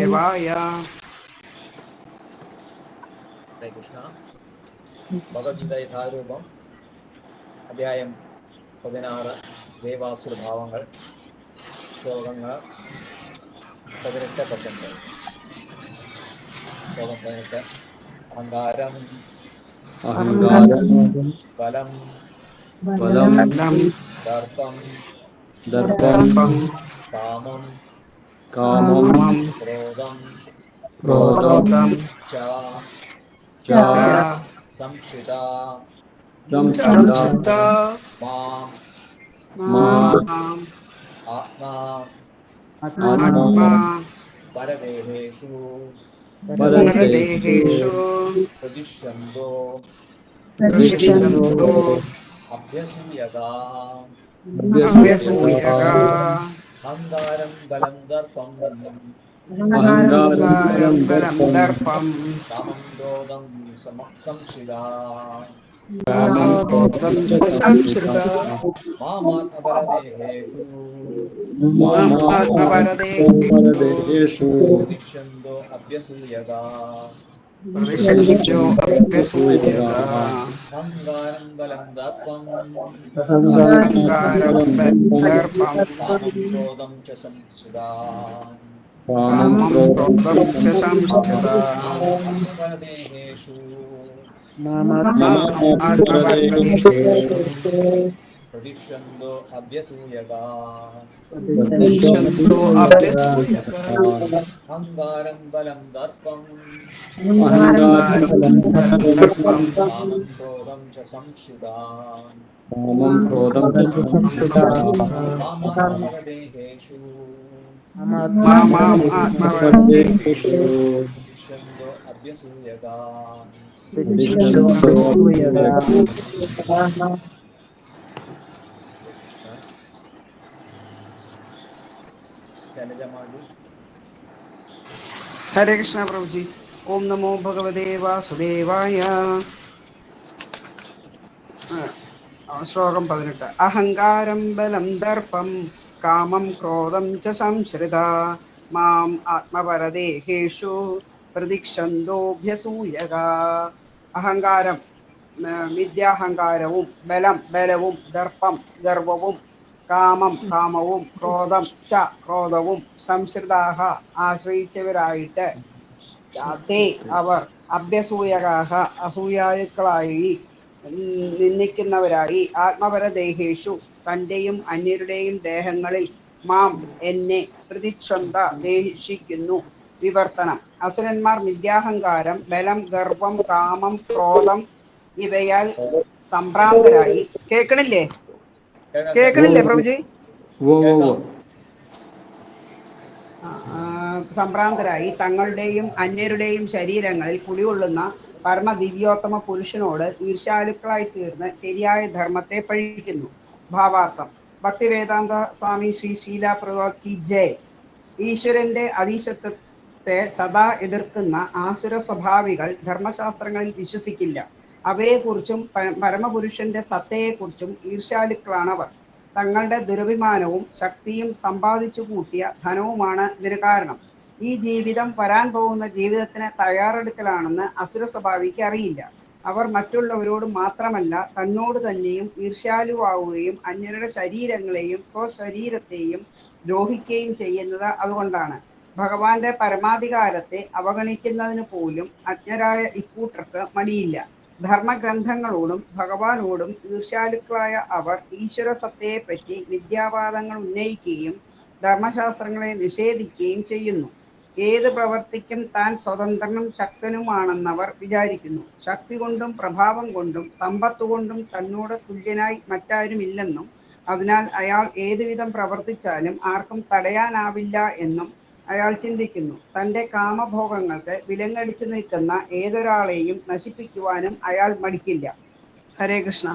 വാസുദേവായ. ഹരേ കൃഷ്ണ. ഭഗവത്ഗീത യഥാരൂപം അധ്യായം 16 ദേവാസുരഭാവങ്ങൾ. ശ്ലോകങ്ങൾ 18-19. ശ്ലോകം 18. അഹങ്കാരം ബലം ദർപ്പം കാമം ക്രോധം ച സംശ്രിത മാം ആത്മാ പരദേഹേഷു പ്രതിഷ്യന്തോ അഭ്യസൂയകാ. അഹങ്കാരം ബലം ദർപ്പം കാമം ക്രോധം സംശ്രിതാ മാമാത്മപരദേഹേഷു പ്രതിഷ്യന്തോ അഭ്യസൂയകാ. അഹങ്കാരം ബലം ദർപ്പം കാമം ക്രോധം ച സംശ്രിതാ മാമാത്മപരദേഹേഷു പ്രതിഷ്യന്തോ അഭ്യസൂയകാ. അഹങ്കാരം ബലം ദർപ്പം കാമം ക്രോധം ച സംശ്രിതാ മാമാത്മപരദേഹേഷു പ്രതിഷ്യന്തോ അഭ്യസൂയകാ. ഹരേ കൃഷ്ണ പ്രഭുജി. ഓം നമോ ഭഗവതേ വാസുദേവായ. ശ്ലോകം 18. അഹങ്കാരം ബലം ദർപ്പം കാമം ക്രോധം ച സംശ്രിത മാം ആത്മപരദേഹേഷു പ്രദിക്ഷന്തോഭ്യസൂയകാ. അഹങ്കാരം വിദ്യാഹങ്കാരവും, ബലവും, ദർപ്പം ഗർവവും, കാമം കാമവും, ക്രോധം ക്രോധവും, സംശ്രിതാഹ ആശ്രയിച്ചവരായിട്ട്, തേ അവർ, അഭ്യസൂയകാഹ അസൂയാലുക്കളായി, നിന്ദിക്കുന്നവരായി, ആത്മപരദേഹേഷു തന്റെയും അന്യരുടെയും ദേഹങ്ങളിൽ, മാം എന്നെ, പ്രതിക്ഷന്ത ദേഷിക്കുന്നു. വിവർത്തനം. അസുരന്മാർ മിഥ്യാഹങ്കാരം, ബലം, ഗർവം, കാമം, ക്രോധം ഇവയാൽ സംഭ്രാന്തരായി. കേൾക്കണില്ലേ പ്രഭുജി? സംഭ്രാന്തരായി തങ്ങളുടെയും അന്യരുടെയും ശരീരങ്ങളിൽ കുടികൊള്ളുന്ന പരമദിവ്യോത്തമ പുരുഷനോട് ഈർഷ്യാലുക്കളായി തീർന്ന് ശരിയായ ധർമ്മത്തെ പഴിക്കുന്നു. ഭാവാർത്ഥം. ഭക്തിവേദാന്ത സ്വാമി ശ്രീ ശീല പ്രഭുപാദ് കി ജയ്. ഈശ്വരന്റെ അതീശത്വത്തെ സദാ എതിർക്കുന്ന ആസുര സ്വഭാവികൾ ധർമ്മശാസ്ത്രങ്ങളിൽ വിശ്വസിക്കില്ല. അവയെക്കുറിച്ചും പരമപുരുഷന്റെ സത്തയെക്കുറിച്ചും ഈർഷ്യാലുക്കളാണവർ. തങ്ങളുടെ ദുരഭിമാനവും ശക്തിയും സമ്പാദിച്ചു കൂട്ടിയ ധനവുമാണ് ഇതിന് കാരണം. ഈ ജീവിതം വരാൻ പോകുന്ന ജീവിതത്തിന് തയ്യാറെടുക്കലാണെന്ന് അസുര സ്വഭാവിക്ക് അറിയില്ല. അവർ മറ്റുള്ളവരോട് മാത്രമല്ല തന്നോട് തന്നെയും ഈർഷ്യാലുവാവുകയും അന്യരുടെ ശരീരങ്ങളെയും സ്വശരീരത്തെയും ദ്രോഹിക്കുകയും ചെയ്യുന്നത് അതുകൊണ്ടാണ്. ഭഗവാന്റെ പരമാധികാരത്തെ അവഗണിക്കുന്നതിന് പോലും അജ്ഞരായ ഇക്കൂട്ടർക്ക് മടിയില്ല. ധർമ്മഗ്രന്ഥങ്ങളോടും ഭഗവാനോടും ഈർഷ്യാലുക്കളായ അവർ ഈശ്വര സത്തയെപ്പറ്റി മിഥ്യാവാദങ്ങൾ ഉന്നയിക്കുകയും ധർമ്മശാസ്ത്രങ്ങളെ നിഷേധിക്കുകയും ചെയ്യുന്നു. ഏത് പ്രവർത്തിക്കും താൻ സ്വതന്ത്രനും ശക്തനുമാണെന്നവർ വിചാരിക്കുന്നു. ശക്തി കൊണ്ടും പ്രഭാവം കൊണ്ടും സമ്പത്തുകൊണ്ടും തന്നോട് തുല്യനായി മറ്റാരുമില്ലെന്നും അതിനാൽ അയാൾ ഏതുവിധം പ്രവർത്തിച്ചാലും ആർക്കും തടയാനാവില്ല എന്നും അയാൾ ചിന്തിക്കുന്നു. തൻ്റെ കാമഭോഗങ്ങൾക്ക് വിലങ്ങടിച്ചു നിൽക്കുന്ന ഏതൊരാളെയും നശിപ്പിക്കുവാനും അയാൾ മടിക്കില്ല. ഹരേ കൃഷ്ണ.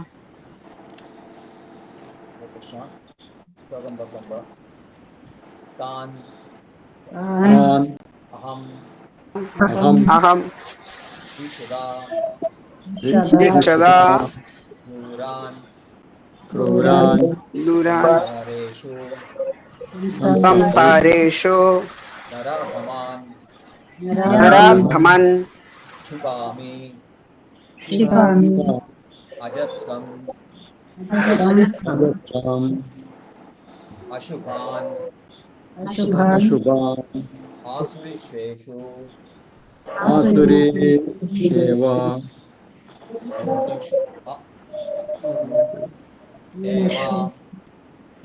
ശ്ലോകം 19. താൻ അഹം ദീക്ഷതാ ദൂരാൻ സംസാരേഷു നരാധമാൻ नराधमन् क्षिपामि अजस्रम् अशुभान् आसुरीष्वेषु आसुरीष्वेव योनिषु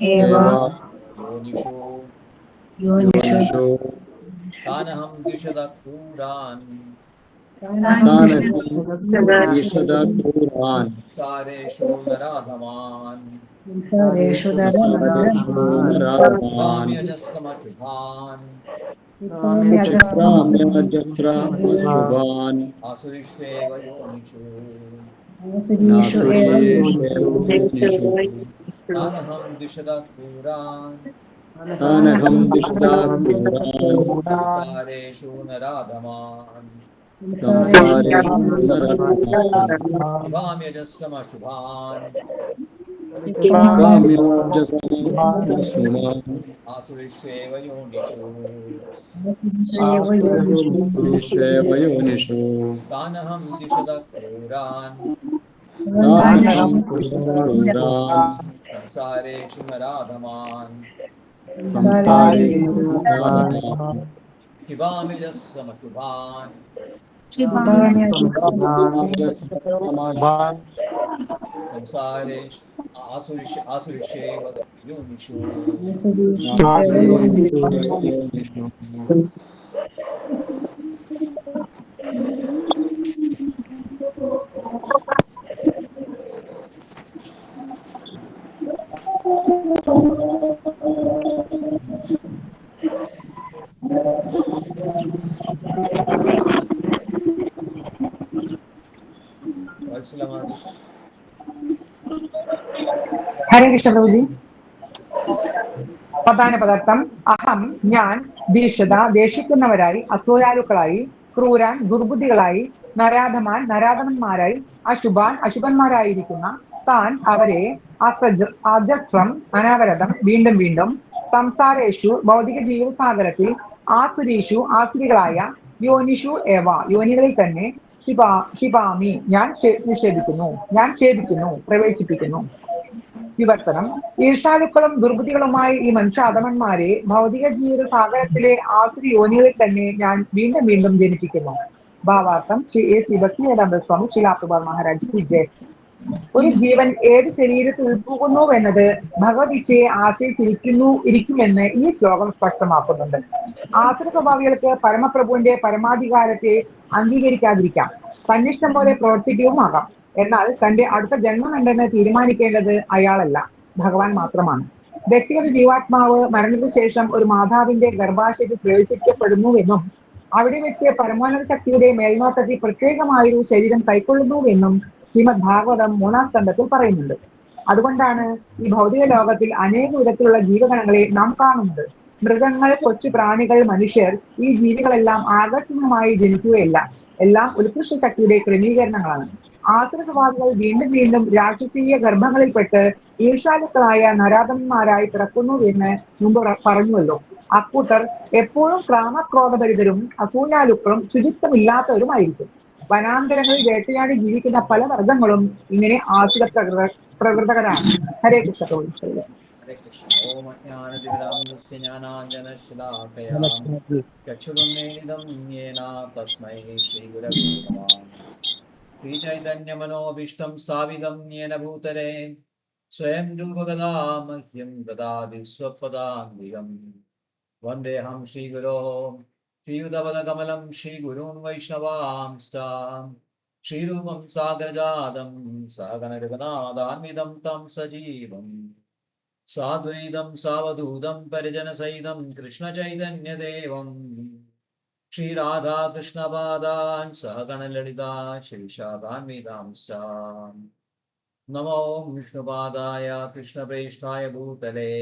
एव एव योनिषु योनिषु तानहं द्विषदक्रूरान् ईषदक्रूरान् सारेषु नराधमान् संसारेषु नराधमान् क्षिपाम्यजस्रमशुभान् क्षिप्राम्यजस्रमशुभान् आसुरीष्वेव योनिषु नासुरीष्वेव योनिषु तानहं द्विषदक्रूरान् तानहं द्विषदाक्रूरान् संसारेषु नराधमान् संसारेषु नराधमान् क्षिपाम्यजस्रमशुभान् क्षिप्राम्यजस्रमशुभान् आसुरीष्वेव योनिषु आसुरीष्वेव योनिषु तानहं द्विषदक्रूरान् तानहं द्विषदाक्रूरान् संसारेषु नराधमान् संसारेषु नराधमान् क्षिपाम्यजस्रमशुभान् संसारेषु आसुरीष्वेव योनिषु വത്സലമാതി ഹരേ കൃഷ്ണ പ്രഭുജി. പ്രധാന പദാർത്ഥം അഹം ഞാൻ ദീക്ഷത ദേഷിക്കുന്നവരായി അസൂയാലുക്കളായി ക്രൂരാൻ ദുർബുദ്ധികളായി നരാധമാൻ നരാധമന്മാരായി അശുഭാൻ അശുഭന്മാരായിരിക്കുന്ന താൻ അവരെ അജസ്രം അനാവരതം വീണ്ടും വീണ്ടും സംസാരേഷു ഭൗതിക ജീവിത സാഗരത്തിൽ ആസുരീഷു ആസുരികളായ യോനിഷു ഏവ യോനികളിൽ തന്നെ ഷിപാമി ഞാൻ ഛേദിക്കുന്നു പ്രവേശിപ്പിക്കുന്നു. വിവർത്തനം: ഈർഷാലുക്കളും ദുർബുദ്ധികളുമായി ഈ മനുഷ്യ അധമന്മാരെ ഭൗതിക ജീവിത സാഗരത്തിലെ ആസുരി യോനികളിൽ തന്നെ ഞാൻ വീണ്ടും വീണ്ടും ജനിപ്പിക്കുന്നു. ഭാവാർത്ഥം: ശ്രീ എ സി ഭക്തിവേദാന്ത സ്വാമി ശ്രീലാപ്രഭാത് മഹാരാജ് കി ജയ്. ഒരു ജീവൻ ഏത് ശരീരത്തിൽ ഉൾപ്പോകുന്നുവെന്നത് ഭഗവദീച്ഛയെ ഇരിക്കുമെന്ന് ഈ ശ്ലോകം സ്പഷ്ടമാക്കുന്നുണ്ട്. ആസുര സ്വഭാവികൾക്ക് പരമപ്രഭുവിന്റെ പരമാധികാരത്തെ അംഗീകരിക്കാതിരിക്കാം, തന്നിഷ്ടം പോലെ പ്രവർത്തിക്കുകയുമാകാം. എന്നാൽ തന്റെ അടുത്ത ജന്മം എന്തെന്ന് തീരുമാനിക്കേണ്ടത് അയാളല്ല, ഭഗവാൻ മാത്രമാണ്. വ്യക്തിഗത ജീവാത്മാവ് മരണത്തിന് ശേഷം ഒരു മാതാവിന്റെ ഗർഭാശയത്തിൽ പ്രവേശിക്കപ്പെടുന്നുവെന്നും അവിടെ വെച്ച് പരമോന്നത ശക്തിയുടെ മേൽനോട്ടത്തിൽ പ്രത്യേകമായൊരു ശരീരം കൈക്കൊള്ളുന്നുവെന്നും ശ്രീമദ് ഭാഗവതം 3-ാം സ്കന്ധത്തിൽ പറയുന്നുണ്ട്. അതുകൊണ്ടാണ് ഈ ഭൗതിക ലോകത്തിൽ അനേക വിധത്തിലുള്ള ജീവഗണങ്ങളെ നാം കാണുന്നത്. മൃഗങ്ങൾ, കൊച്ചു പ്രാണികൾ, മനുഷ്യർ, ഈ ജീവികളെല്ലാം ആകസ്മികമായി ജനിക്കുകയല്ല, എല്ലാം ഉത്കൃഷ്ട ശക്തിയുടെ ക്രമീകരണങ്ങളാണ്. ആസുര സ്വഭാവികൾ വീണ്ടും വീണ്ടും രാക്ഷസീയ ഗർഭങ്ങളിൽപ്പെട്ട് ഈർഷ്യാലുക്കളായ നരാധമന്മാരായി പിറക്കുന്നുവെന്ന് മുമ്പ് പറഞ്ഞുവല്ലോ. അക്കൂട്ടർ എപ്പോഴും കാമക്രോധഭരിതരും അസൂയാലുക്കളും ശുചിത്വമില്ലാത്തവരുമായിരിക്കും. വനാന്തരങ്ങളിൽ വേട്ടയാടി ജീവിക്കുന്ന പല വർഗങ്ങളും ഇങ്ങനെ ആസുര പ്രകൃതകരാണ്. ഹരേ കൃഷ്ണ. ഹരേ കൃഷ്ണ. ഓം അജ്ഞാനതിമിരാന്ധസ്യ ജ്ഞാനാഞ്ജനശലാകയാ ചക്ഷുരുന്മീലിതം യേന തസ്മൈ ശ്രീഗുരവേ നമഃ. ശ്രീചൈതന്യമനോഭീഷ്ടം സ്ഥാപിതം യേന ഭൂതലേ സ്വയം രൂപഗദാ മഹ്യം ദദാതി സ്വപദാന്തികം. വന്ദേഹം ശ്രീഗുരോ ശ്രീയുതപദകമലം ശ്രീഗുരുन् വൈഷ്ണവാംശ്ച ശ്രീരൂപം സാഗരജാതം സഹഗണരഘുനാഥാന്വിതം തം സജീവം സാദ്വൈതം സാവധൂതം പരിജനസഹിതം കൃഷ്ണചൈതന്യദേവം ശ്രീരാധാകൃഷ്ണപാദാൻ സഹഗണലളിതാ ശ്രീശാഖാന്വിതാംശ്ച. നമോ വിഷ്ണുപാദായ കൃഷ്ണപ്രേഷ്ഠായ ഭൂതലേ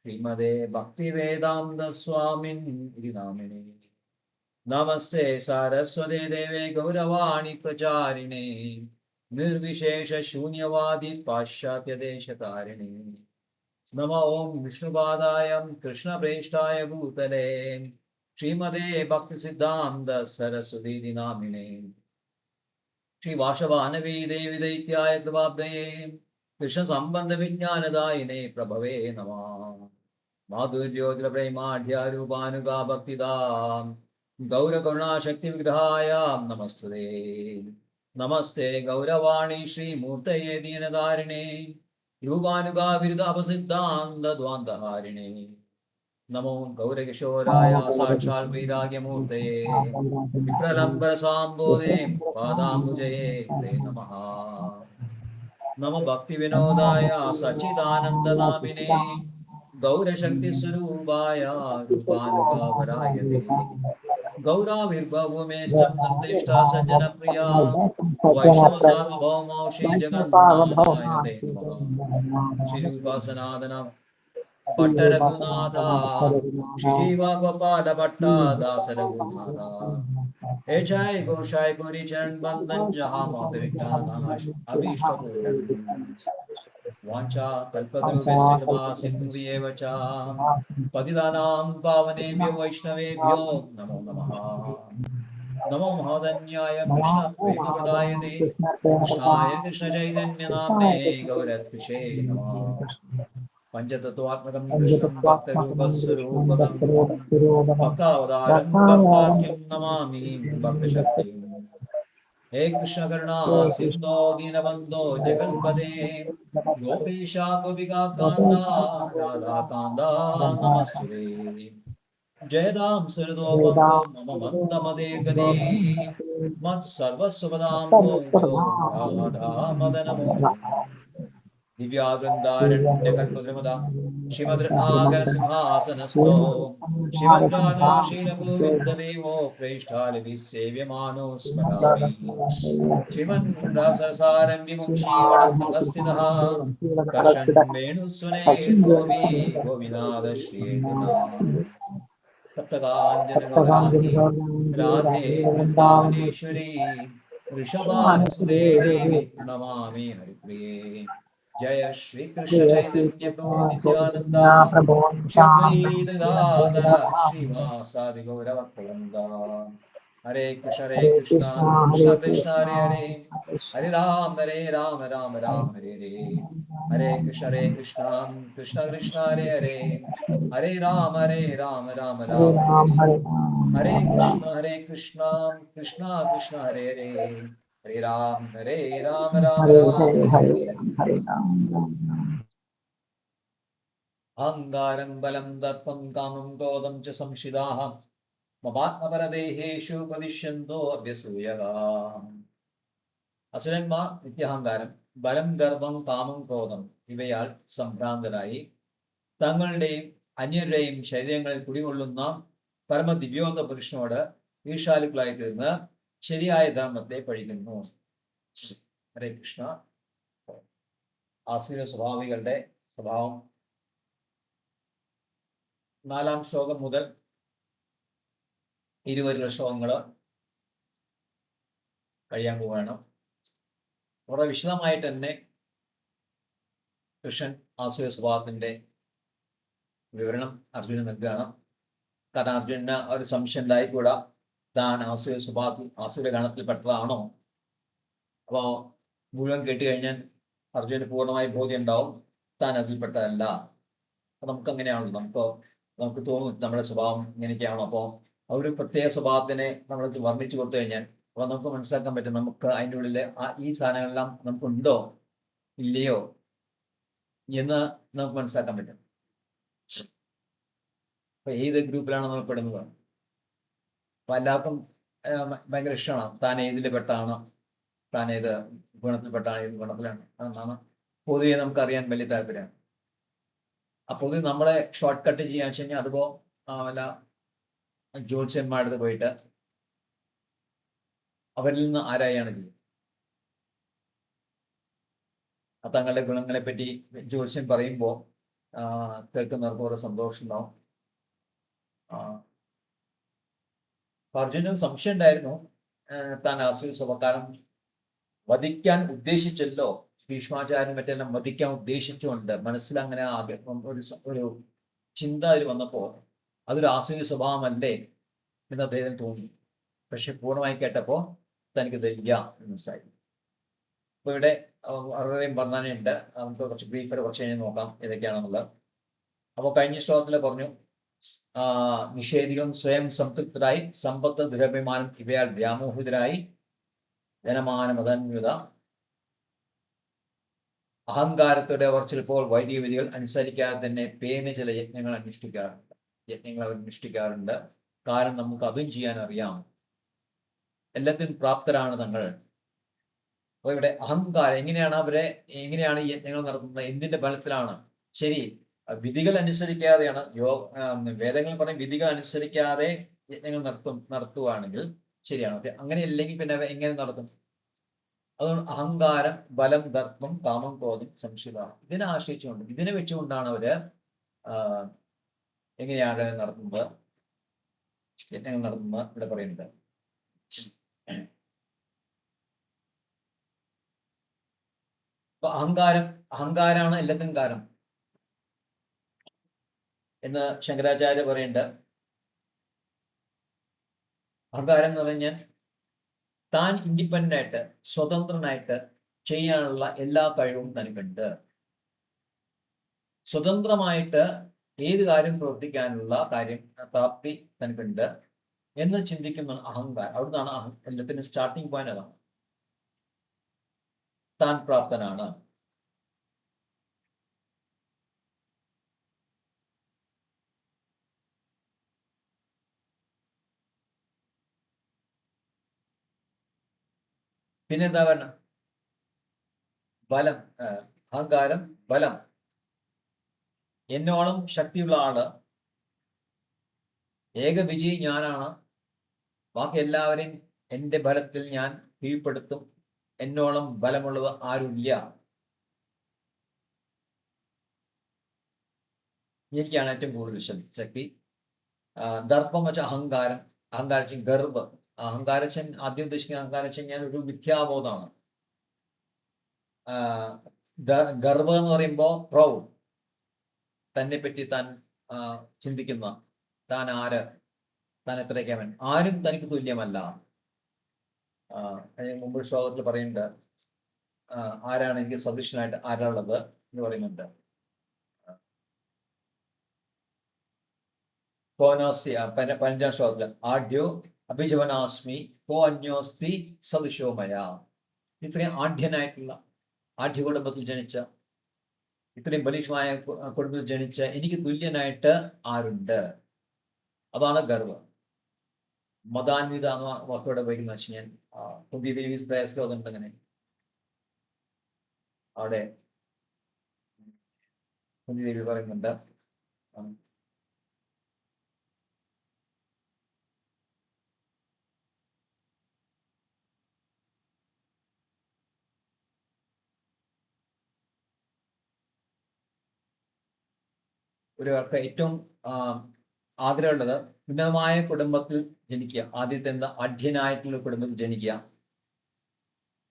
ശ്രീമദേ ഭക്തിവേദാന്ത സ്വാമിനി നാമിനേ. നമസ്തേ സാരസ്വതേ ദേവേ ഗൗരവാണി പ്രചാരിണേ നിർവിശേഷ ശൂന്യവാദി പാശ്ചാത്യദേശകാരിണേ. നമ ഓം വിഷ്ണുപാദായ കൃഷ്ണപ്രേഷ്ഠായ ഭൂതലേ ശ്രീമതേ ഭക്തി സിദ്ധാന്ത സരസ്വതി നാമിനേ ശ്രീ വാഷവാനവീ ദേവി ദൈത്യായ കൃപാബ്ദയേ കൃഷ്ണ സംബന്ധ വിജ്ഞാനദായിനേ പ്രഭവേ നമഃ മാധുര്യോഗ്ര പ്രേമാഢ്യാരൂപാനുഗാ ഭക്തിദാം ഗൗരകരുണാശക്തി വിഗ്രഹായാം നമസ്തുതേ നമസ്തേ ഗൗരവാണി ശ്രീമൂർത്തയേ ദീനധാരിണേ രൂപാനുഗാ വിരുദാപസിദ്ധാന്ത ദ്വാന്തഹാരിണേ നമോ ഗൗരകിശോരായ സാക്ഷാൽ വൈരാഗ്യമൂർത്തയേ വിപ്രലംബര സാംബോധേ പാദാംബുജയേ തേ നമഃ നമ ഭക്തി വിനോദായ സച്ചിദാനന്ദനാമിനേ ഗൗരശക്തി സ്വരൂപായ രൂപാനുഗാവരായ തേ ഗൗരാവിർഭവമേഷ്ടം നിർദ്ദിഷ്ടാ സജ്ജനപ്രിയ വൈഷ്ണവ സാർവഭൗമോ ശ്രീ ജഗന്നാഥായ തേ നമഃ ശ്രീരൂപാസനാദന പട്ടരഘുനാഥ ശ്രീജീവഗോപാല ഭട്ടാദാസ രഘുനാഥ ഏച്ചായ ഘോഷായ ഗോരി ചരൺ ബന്ധൻ ജഹാ മാധവിജ്ഞാനാശ അഭീഷ്ടപൂരം വാഞ്ചാ കൽപതരുഭ്യശ്ച കൃപാ സിന്ധുഭ്യേവ ച പതിതാനാം പാവനേഭ്യോ വൈഷ്ണവേഭ്യോ നമോ നമഃ നമോ മഹോദന്യായ കൃഷ്ണ പ്രേമപ്രദായതേ കൃഷ്ണായ കൃഷ്ണ ചൈതന്യനാമ്നേ ഗൗരത്വിഷേ നമഃ പഞ്ചതത്വാത്മകം കൃഷ്ണം ഭക്തരൂപസ്വരൂപകം ഭക്താവതാരം ഭക്താഖ്യം നമാമി ഭക്തശക്തിം ഹേ കൃഷ്ണ കരുണാ സിന്ധോ ദീനബന്ധോ ജഗൽപദേ ഗോപീശ ഗോപികാ കാന്ത രാധാകാന്ത നമസ്തുതേ ജയദാം സുരതോപമോ മമ മന്ദമദേ ഗദേ മത്സർവസ്വപദാം രാധാ മദനമോ ദിവ്യാഗന്ധാരണ്യകൽപദ്രുമദ ശ്രീമദ്രത്നാകര സിംഹാസനസ്ഥോ ശ്രീമദ്രാധാശീലഗോവിന്ദദേവോ പ്രേഷ്ഠാലിഭിः സേവ്യമാനോ സ്മരാമി ശ്രീമദ്രാസരസാരംഗിമുക്ഷീവടസ്ഥിതഃ കർഷन् വേണുസ്വനൈർഗോപീ ഗോപിനാഥ ശ്രീനാഥ സപ്തകാഞ്ജനഗൗരാംഗി രാധേ വൃന്ദാവനേശ്വരി വൃഷഭാനുസുതേ ദേവി പ്രണമാമി ഹരിപ്രിയേ जय श्री कृष्ण चैतन्य प्रभु नित्यानंद श्री अद्वैत गदाधर श्रीवासादि गौरभक्तवृंद हरे कृष्ण कृष्ण कृष्ण हरे हरे हरे राम राम राम हरे हरे कृष्ण कृष्ण कृष्ण हरे हरे हरे राम राम राम हरे कृष्ण कृष्ण कृष्ण हरे हरे हरे राम राम अहंकारं बलं दर्पं कामं क्रोधं च संशिदाः ममात्मपरदेहेषु प्रदिश्यन्तो अभ्यसूयः അസുരന്മാർ നിത്യഹങ്കാരം ബലം ഗർവം കാമം ക്രോധം ഇവയാൽ സംഭ്രാന്തരായി തങ്ങളുടെയും അന്യരുടെയും ശരീരങ്ങളിൽ കുടികൊള്ളുന്ന പരമദിവ്യോത്ത പുരുഷനോട് ഈർഷ്യാലുക്കളായി തീർന്ന് ശരിയായ ധർമ്മത്തെ പഴിക്കുന്നു. ഹരേ കൃഷ്ണ. ആസുര സ്വഭാവികളുടെ സ്വഭാവം 4-ാം ശ്ലോകം മുതൽ 20 ശ്ലോകങ്ങൾ കഴിയാൻ പോവുകയാണ്. വളരെ വിശദമായിട്ട് തന്നെ കൃഷ്ണൻ ആസുര സ്വഭാവത്തിന്റെ വിവരണം അർജുനൻ നൽകുകയാണ്. കാരണം അർജുനന് ഒരു സംശയം ഉണ്ടായിക്കൂടാ, താൻ ആസുര സ്വഭാവത്തിൽ ആസുര ഗണത്തിൽപ്പെട്ടതാണോ. അപ്പോൾ മുഴുവൻ കേട്ടുകഴിഞ്ഞാൽ അർജുനന് പൂർണ്ണമായി ബോധ്യം ഉണ്ടാവും താൻ അതിൽപ്പെട്ടതല്ല. അപ്പൊ നമുക്കങ്ങനെയാണല്ലോ, നമുക്ക് തോന്നും നമ്മുടെ സ്വഭാവം ഇങ്ങനെയൊക്കെയാണോ. അപ്പോൾ ഒരു പ്രത്യേക സ്വഭാവത്തിനെ നമ്മൾ വർണ്ണിച്ചു കൊടുത്തു കഴിഞ്ഞാൽ അപ്പോൾ നമുക്ക് മനസ്സിലാക്കാൻ പറ്റും നമുക്ക് അതിൻ്റെ ഉള്ളിൽ ഈ സാധനങ്ങളെല്ലാം നമുക്കുണ്ടോ ഇല്ലയോ എന്ന് നമുക്ക് മനസ്സിലാക്കാൻ പറ്റും. അപ്പൊ ഏത് ഗ്രൂപ്പിലാണ് നമ്മൾ പെടുന്നത്. അപ്പൊ എല്ലാവർക്കും ഭയങ്കര ഇഷ്ടമാണ് താൻ ഏതിൽ പെട്ടാണ്, താൻ ഏത് ഗുണത്തിൽപ്പെട്ടാണ്, ഏത് ഗുണത്തിലാണ് എന്നാണ് പൊതുവെ നമുക്കറിയാൻ വലിയ താല്പര്യമാണ്. അപ്പോൾ നമ്മളെ ഷോർട്ട് കട്ട് ചെയ്യാന്ന് വെച്ച് കഴിഞ്ഞാൽ അതിപ്പോ വല്ല ജ്യോത്സ്യന്മാരുടെ പോയിട്ട് അവരിൽ നിന്ന് ആരായാണ് ചെയ്യും. തങ്ങളുടെ ഗുണങ്ങളെ പറ്റി ജ്യോത്സ്യൻ പറയുമ്പോൾ കേൾക്കുന്നവർക്ക് വളരെ സന്തോഷം ഉണ്ടാവും. അർജുനന് സംശയം ഉണ്ടായിരുന്നു, താൻ ആസുര സ്വഭാവക്കാരൻ വധിക്കാൻ ഉദ്ദേശിച്ചല്ലോ, ഭീഷ്മാചാര്യൻ മറ്റെല്ലാം വധിക്കാൻ ഉദ്ദേശിച്ചുകൊണ്ട് മനസ്സിലങ്ങനെ ഒരു ചിന്ത അതിൽ വന്നപ്പോൾ അതൊരു ആസുര സ്വഭാവമല്ലേ എന്ന് അദ്ദേഹം തോന്നി. പക്ഷെ പൂർണ്ണമായി കേട്ടപ്പോൾ തനിക്കത് ഇല്ല എന്ന് മനസ്സിലായി. അപ്പോൾ ഇവിടെ വളരെയും വർണ്ണനയുണ്ട്. നമുക്ക് കുറച്ച് ബ്രീഫായിട്ട് കുറച്ച് കഴിഞ്ഞ് നോക്കാം ഏതൊക്കെയാണെന്നുള്ളത്. അപ്പോൾ കഴിഞ്ഞ ശ്ലോകത്തിൽ പറഞ്ഞു, നിഷേധികളും സ്വയം സംതൃപ്തരായി സമ്പത്ത് ദുരഭിമാനം ഇവയാൽ വ്യാമോഹിതരായി ജനമാനമതന്വിത അഹങ്കാരത്തോടെ അവർ ചിലപ്പോൾ വൈദിക വിധികൾ അനുസരിക്കാതെ തന്നെ പേന ചില യജ്ഞങ്ങൾ അവർ അനുഷ്ഠിക്കാറുണ്ട്. കാരണം നമുക്ക് അതും ചെയ്യാൻ അറിയാം, എല്ലാത്തിനും പ്രാപ്തരാണ് തങ്ങൾ. അപ്പോൾ ഇവിടെ അഹങ്കാരം എങ്ങനെയാണ് ഈ യജ്ഞങ്ങൾ നടത്തുന്നത്, എന്തിന്റെ ബലത്തിലാണ്? ശരി, വിധികൾ അനുസരിക്കാതെയാണ് വേദങ്ങൾ പറയും വിധികൾ അനുസരിക്കാതെ യജ്ഞങ്ങൾ നടത്തുകയാണെങ്കിൽ ശരിയാണ്. അങ്ങനെയല്ലെങ്കിൽ പിന്നെ എങ്ങനെ നടത്തും? അതുകൊണ്ട് അഹങ്കാരം, ബലം, ദർപ്പം, കാമം, ക്രോധം, സംശയമാണ്. ഇതിനെ ആശ്രയിച്ചുകൊണ്ട് ഇതിനെ വെച്ചുകൊണ്ടാണ് അവര് എങ്ങനെയാണ് നടത്തുന്നത്, യജ്ഞങ്ങൾ നടത്തുന്നത് ഇവിടെ പറയുന്നത്. അപ്പൊ അഹങ്കാരമാണ് എല്ലാത്തിനും കാരണം എന്ന് ശങ്കരാചാര്യ പറയുന്നുണ്ട്. അഹങ്കാരം എന്ന് പറഞ്ഞാൽ താൻ ഇൻഡിപെൻഡന്റ് ആയിട്ട് സ്വതന്ത്രനായിട്ട് ചെയ്യാനുള്ള എല്ലാ കഴിവും തനിക്കുണ്ട്, സ്വതന്ത്രമായിട്ട് ഏത് കാര്യം പ്രവർത്തിക്കാനുള്ള പ്രാപ്തി തനിക്കുണ്ട് എന്ന് ചിന്തിക്കുന്ന അഹങ്കാരം. അവിടുന്നാണ് എല്ലാത്തിനും സ്റ്റാർട്ടിങ് പോയിന്റ്. അതാണ് താൻ പ്രാപ്തനാണ്. പിന്നെ എന്താ പറയുക? ബലം, അഹങ്കാരം, ബലം. എന്നോളം ശക്തിയുള്ള ആള്, ഏക വിജയി ഞാനാണ്, ബാക്കി എല്ലാവരെയും എൻ്റെ ബലത്തിൽ ഞാൻ കീഴ്പ്പെടുത്തും, എന്നോളം ബലമുള്ളത് ആരുമില്ല, എനിക്കാണ് ഏറ്റവും കൂടുതൽ ശക്തി. ദർപ്പം വെച്ച അഹങ്കാരം, ഗർവ്. അഹങ്കാരച്ചൻ ആദ്യം ഉദ്ദേശിക്കുന്ന അഹങ്കാരച്ചൻ ഞാൻ ഒരു മിഥ്യാബോധമാണ്. ഗർവ് എന്ന് പറയുമ്പോൾ പ്രൗഡ്, തന്നെ പറ്റി താൻ ചിന്തിക്കുന്ന, താൻ ആര്, താൻ എത്രയൊക്കെ ആരും തനിക്ക് തുല്യമല്ല. മുമ്പ് ശ്ലോകത്തിൽ പറയുന്നുണ്ട്, ആരാണ് എനിക്ക് സദൃശനായിട്ട് ആരാളുള്ളത് എന്ന് പറയുന്നുണ്ട്. പതിനഞ്ചാം ശ്ലോകത്തിൽ ആഢ്യോ അഭിജവനാസ്മി കോ അന്യോസ്തി സദൃശോമയ. ഇത്രയും ആഢ്യനായിട്ടുള്ള, ആഢ്യ കുടുംബത്തിൽ ജനിച്ച, ഇത്രയും ബലിഷ്മായ കുടുംബത്തിൽ ജനിച്ച എനിക്ക് തുല്യനായിട്ട് ആരുണ്ട്? അതാണ് ഗർവം. മതാന്വിത എന്ന വാക്കോടെ വയ്ക്കുന്ന ഞാൻ കുന്തി ദേവി ശ്ലോകമുണ്ട്. അങ്ങനെ അവിടെ കുന്തി ദേവി പറയുന്നുണ്ട്, ഒരാൾക്ക് ഏറ്റവും ആഗ്രഹമുള്ളത് ഉന്നതമായ കുടുംബത്തിൽ ജനിക്കുക. ആദ്യത്തെ എന്താ? ആഢ്യനായിട്ടുള്ള കുടുംബത്തിൽ ജനിക്കുക.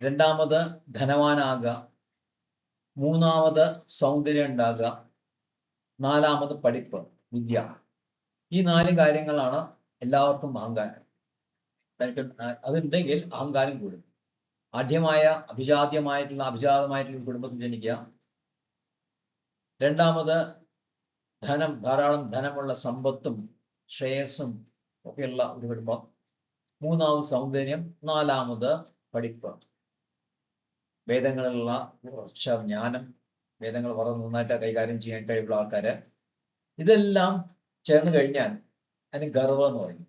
രണ്ടാമത് ധനവാനാകുക. മൂന്നാമത് സൗന്ദര്യം ഉണ്ടാകുക. നാലാമത് പഠിപ്പ്, വിദ്യ. ഈ 4 കാര്യങ്ങളാണ് എല്ലാവർക്കും അഹങ്കാരം. അതുണ്ടെങ്കിൽ അഹങ്കാരം കൂടും. ആഢ്യമായ അഭിജാതമായിട്ടുള്ള കുടുംബത്തിൽ ജനിക്കുക. രണ്ടാമത് ധാരാളം ധനമുള്ള സമ്പത്തും ശ്രേയസ്സും ഒക്കെയുള്ള ഒരു കുടുംബം. മൂന്നാമത് സൗന്ദര്യം. നാലാമത് പഠിപ്പ്, വേദങ്ങളിലുള്ള ഉറച്ച ജ്ഞാനം, വേദങ്ങൾ വളരെ നന്നായിട്ട് കൈകാര്യം ചെയ്യാൻ കഴിവുള്ള ആൾക്കാര്. ഇതെല്ലാം ചേർന്ന് കഴിഞ്ഞാൽ അതിന് ഗർവം എന്ന് പറയും.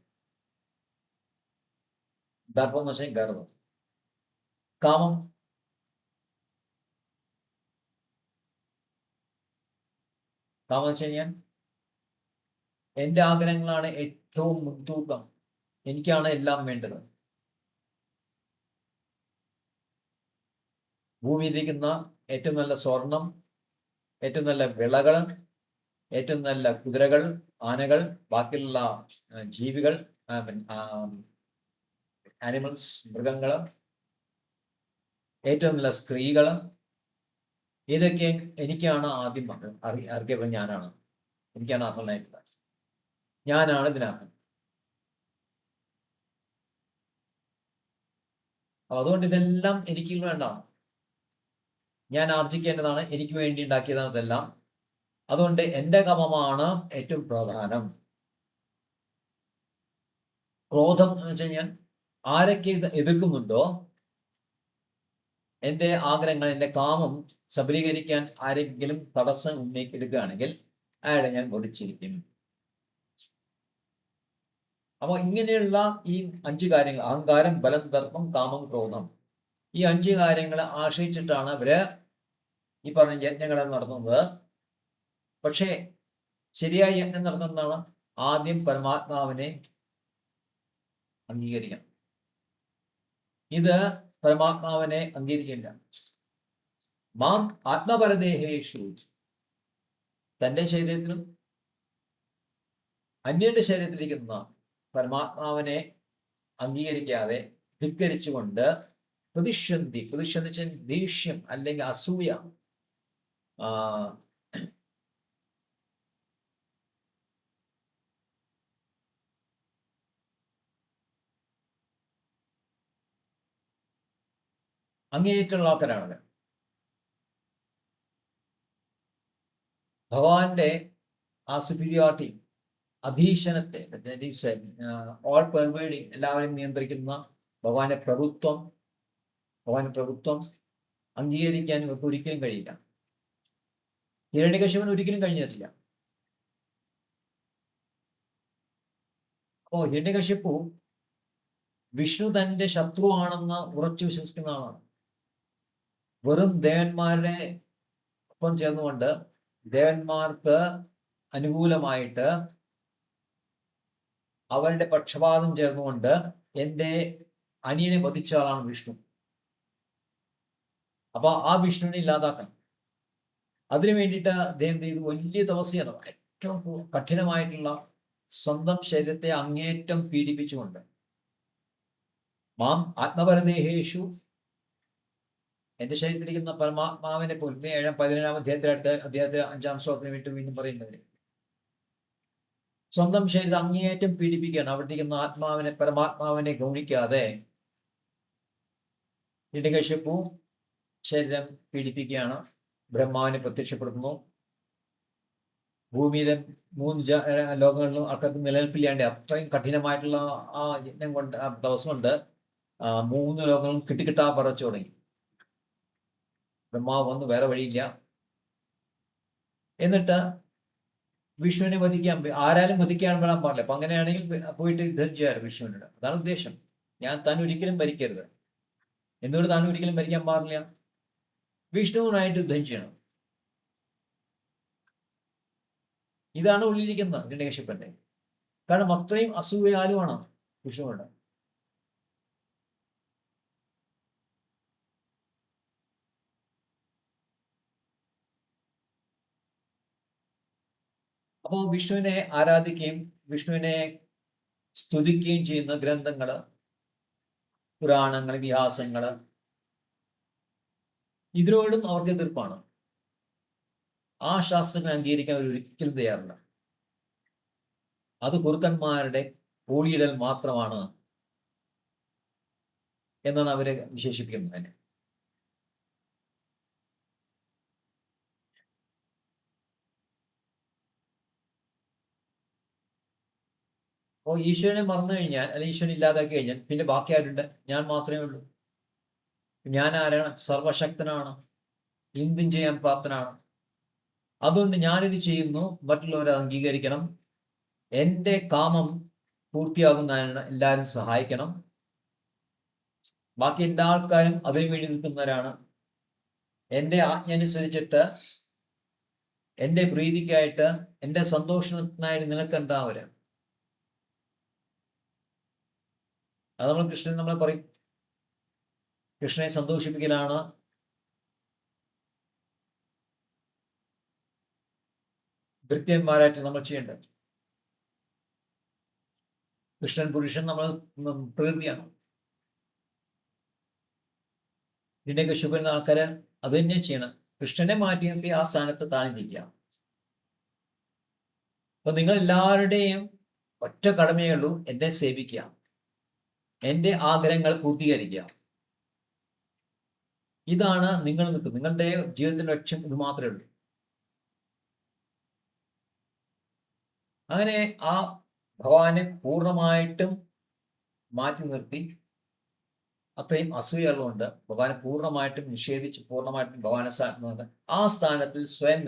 ദർപ്പം എന്ന് വെച്ചാൽ ഗർവം. കാമം, കാമം വെച്ച് കഴിഞ്ഞാൽ എൻ്റെ ആഗ്രഹങ്ങളാണ് ഏറ്റവും മുൻതൂക്കം, എനിക്കാണ് എല്ലാം വേണ്ടത്. ഭൂമിയിലിരിക്കുന്ന ഏറ്റവും നല്ല സ്വർണം, ഏറ്റവും നല്ല വിളകൾ, ഏറ്റവും നല്ല കുതിരകൾ, ആനകൾ, ബാക്കിയുള്ള ജീവികൾ, ആനിമൽസ്, മൃഗങ്ങൾ, ഏറ്റവും നല്ല സ്ത്രീകൾ, ഇതൊക്കെ എനിക്കാണ് ആദ്യം അറിയപ്പോൾ ഞാനാണ്, എനിക്കാണ് അർഹനായിട്ടുള്ളത്, ഞാനാണ് ഇതിനർഹൻ. അതുകൊണ്ട് ഇതെല്ലാം എനിക്ക് വേണ്ടതാണ്, ഞാൻ ആർജിക്കേണ്ടതാണ്, എനിക്ക് വേണ്ടി ഉണ്ടാക്കിയതാണ് ഇതെല്ലാം. അതുകൊണ്ട് എൻ്റെ കാമമാണ് ഏറ്റവും പ്രധാനം. ക്രോധം എന്ന് വെച്ച് കഴിഞ്ഞാൽ ആരൊക്കെ ഇത് എതിർക്കുന്നുണ്ടോ, എൻ്റെ ആഗ്രഹങ്ങൾ, എൻ്റെ കാമം സബലീകരിക്കാൻ ആരെങ്കിലും തടസ്സം ഉന്നയിക്കെടുക്കുകയാണെങ്കിൽ അയാളെ ഞാൻ ഒളിച്ചിരിക്കും. അപ്പോൾ ഇങ്ങനെയുള്ള ഈ 5 കാര്യങ്ങൾ, അഹങ്കാരം, ബലം, ദർപ്പം, കാമം, ക്രോധം, ഈ 5 കാര്യങ്ങളെ ആശ്രയിച്ചിട്ടാണ് അവര് ഈ പറഞ്ഞ യജ്ഞങ്ങളെ നടത്തുന്നത്. പക്ഷേ ശരിയായ യജ്ഞം നടത്തുന്നതാണ് ആദ്യം പരമാത്മാവിനെ അംഗീകരിക്കണം. ഇത് പരമാത്മാവിനെ അംഗീകരിക്കില്ല. മാം ആത്മപരദേഹേഷു, തൻ്റെ ശരീരത്തിലും അന്യന്റെ ശരീരത്തിലിരിക്കുന്ന പരമാത്മാവിനെ അംഗീകരിക്കാതെ ധിക്കരിച്ചുകൊണ്ട് പ്രതിഷന്ധി ദേഷ്യം അല്ലെങ്കിൽ അസൂയ, അങ്ങേയറ്റുള്ള ആൾക്കാരാണ്. ഭഗവാന്റെ ആ സുപ്പീരിയോറിറ്റി, അധീശനത്തെ, ഓൾ പെർവേഡിങ്, എല്ലാവരെയും നിയന്ത്രിക്കുന്ന ഭഗവാന്റെ പ്രഭുത്വം അംഗീകരിക്കാൻ ഇവർക്ക് ഒരിക്കലും കഴിയില്ല. ഹിരണ്യകശിപന് ഒരിക്കലും കഴിഞ്ഞിട്ടില്ല. അപ്പോ ഹിരണ്യകശിപു വിഷ്ണു തന്റെ ശത്രുവാണെന്ന് ഉറച്ചു വിശ്വസിക്കുന്ന ആളാണ്. വെറും ദേവന്മാരുടെ ഒപ്പം ചേർന്നുകൊണ്ട് ദേവന്മാർക്ക് അനുകൂലമായിട്ട് അവരുടെ പക്ഷപാതം ചേർന്നുകൊണ്ട് എൻ്റെ അനിയനെ വധിച്ച ആളാണ് വിഷ്ണു. അപ്പൊ ആ വിഷ്ണുവിനെ ഇല്ലാതാക്കണം. അതിനു വേണ്ടിയിട്ട് അദ്ദേഹം ചെയ്ത് വലിയ തപസ്യാണ്, ഏറ്റവും കഠിനമായിട്ടുള്ള സ്വന്തം ശരീരത്തെ അങ്ങേറ്റം പീഡിപ്പിച്ചുകൊണ്ട്. മാം ആത്മപരദേഹേഷു, എന്റെ ശരീരത്തിലിരിക്കുന്ന പരമാത്മാവിനെ പോലും 17-ാം അധ്യായത്തിലായിട്ട് അദ്ദേഹത്തെ 5-ാം ശ്ലോകത്തിന് വേണ്ടി വീണ്ടും പറയുന്നത്, സ്വന്തം ശരീരം അങ്ങേയറ്റം പീഡിപ്പിക്കുകയാണ്. അവിടെ ഇരിക്കുന്ന ആത്മാവിനെ, പരമാത്മാവിനെ ഗൗനിക്കാതെ ഹിരണ്യകശിപു ശരീരം പീഡിപ്പിക്കുകയാണ്. ബ്രഹ്മാവിനെ പ്രത്യക്ഷപ്പെടുത്തുന്നു. ഭൂമിയിലെ 3 ലോകങ്ങളിലും ആൾക്കാർക്ക് നിലനിൽപ്പില്ലാണ്ട് അത്രയും കഠിനമായിട്ടുള്ള ആ യജ്ഞം കൊണ്ട്, ആ ദിവസം കൊണ്ട് 3 ലോകങ്ങളും കിട്ടിക്കിട്ടാ പറച്ചു തുടങ്ങി. ബ്രഹ്മാവ് വന്നു, വേറെ വഴിയില്ല. എന്നിട്ട് വിഷ്ണുവിനെ വധിക്കാൻ, ആരാലും വധിക്കാൻ വിടാൻ പാടില്ല. അപ്പൊ അങ്ങനെയാണെങ്കിൽ പോയിട്ട് യുദ്ധം ചെയ്യാറ് വിഷ്ണുവിനോട്. അതാണ് ഉദ്ദേശം. താൻ ഒരിക്കലും ഭരിക്കരുത്. എന്തുകൊണ്ട് താൻ ഒരിക്കലും ഭരിക്കാൻ പാടില്ല? വിഷ്ണുവിനായിട്ട് യുദ്ധം ചെയ്യണം. ഇതാണ് ഉള്ളിലിരിക്കുന്നത് ഹിരണ്യകശിപന്റെ. കാരണം അത്രയും അസൂയാലുമാണ് വിഷ്ണുവിനോട്. അപ്പോൾ വിഷ്ണുവിനെ ആരാധിക്കുകയും വിഷ്ണുവിനെ സ്തുതിക്കുകയും ചെയ്യുന്ന ഗ്രന്ഥങ്ങള്, പുരാണങ്ങൾ, ഇതിഹാസങ്ങള്, ഇതിനോടും അവർക്ക് എതിർപ്പാണ്. ആ ശാസ്ത്രങ്ങൾ അംഗീകരിക്കാൻ അവർ ഒരിക്കലും തയ്യാറില്ല. അത് കുറുക്കന്മാരുടെ കൂടിയിടൽ മാത്രമാണ് എന്നാണ് അവരെ വിശേഷിപ്പിക്കുന്നത് തന്നെ. അപ്പോൾ ഈശ്വരനെ മറന്നു കഴിഞ്ഞാൽ, അല്ലെങ്കിൽ ഈശ്വരൻ ഇല്ലാതാക്കി കഴിഞ്ഞാൽ പിന്നെ ബാക്കി ആരുണ്ട്? ഞാൻ മാത്രമേ ഉള്ളൂ. ഞാൻ ആരാണ്? സർവശക്തനാണ്, എന്തും ചെയ്യാൻ പ്രാപ്തനാണ്. അതുകൊണ്ട് ഞാനിത് ചെയ്യുന്നു, മറ്റുള്ളവരെ അംഗീകരിക്കണം, എൻ്റെ കാമം പൂർത്തിയാകുന്നതിന് എല്ലാവരും സഹായിക്കണം, ബാക്കി എല്ലാ ആൾക്കാരും അതിനു വേണ്ടി നിൽക്കുന്നവരാണ്. എൻ്റെ ആജ്ഞ അനുസരിച്ചിട്ട് എൻ്റെ പ്രീതിക്കായിട്ട്, എൻ്റെ സന്തോഷത്തിനായിട്ട് നിലനിൽക്കേണ്ടവരാണ്. അത് നമ്മൾ കൃഷ്ണൻ നമ്മളെ പറയും, കൃഷ്ണനെ സന്തോഷിപ്പിക്കലാണ് ഭൃത്യന്മാരായിട്ട് നമ്മൾ ചെയ്യേണ്ടത്. കൃഷ്ണൻ പുരുഷൻ, നമ്മൾ പ്രകൃതിയാണ്. ഇതിൻ്റെയൊക്കെ ശുഭൻ ആൾക്കാര് അത് തന്നെ ചെയ്യണം. കൃഷ്ണനെ മാറ്റി നിർത്തി ആ സ്ഥാനത്ത് താഴ്ന്നിരിക്കുക. അപ്പൊ നിങ്ങൾ എല്ലാവരുടെയും ഒറ്റ കടമയേ ഉള്ളൂ, എന്നെ സേവിക്കുക, എൻ്റെ ആഗ്രഹങ്ങൾ പൂർത്തീകരിക്കുക. ഇതാണ് നിങ്ങൾ നിൽക്കുന്നത്. നിങ്ങളുടെ ജീവിതത്തിന്റെ ലക്ഷ്യം ഇത് മാത്രമേ ഉള്ളൂ. അങ്ങനെ ആ ഭഗവാനെ പൂർണ്ണമായിട്ടും മാറ്റി നിർത്തി, അത്രയും അസൂയുള്ളതുകൊണ്ട് ഭഗവാനെ പൂർണ്ണമായിട്ടും നിഷേധിച്ച് പൂർണ്ണമായിട്ടും ഭഗവാനെ സ്ഥാനത്ത് ആ സ്ഥാനത്തിൽ സ്വയം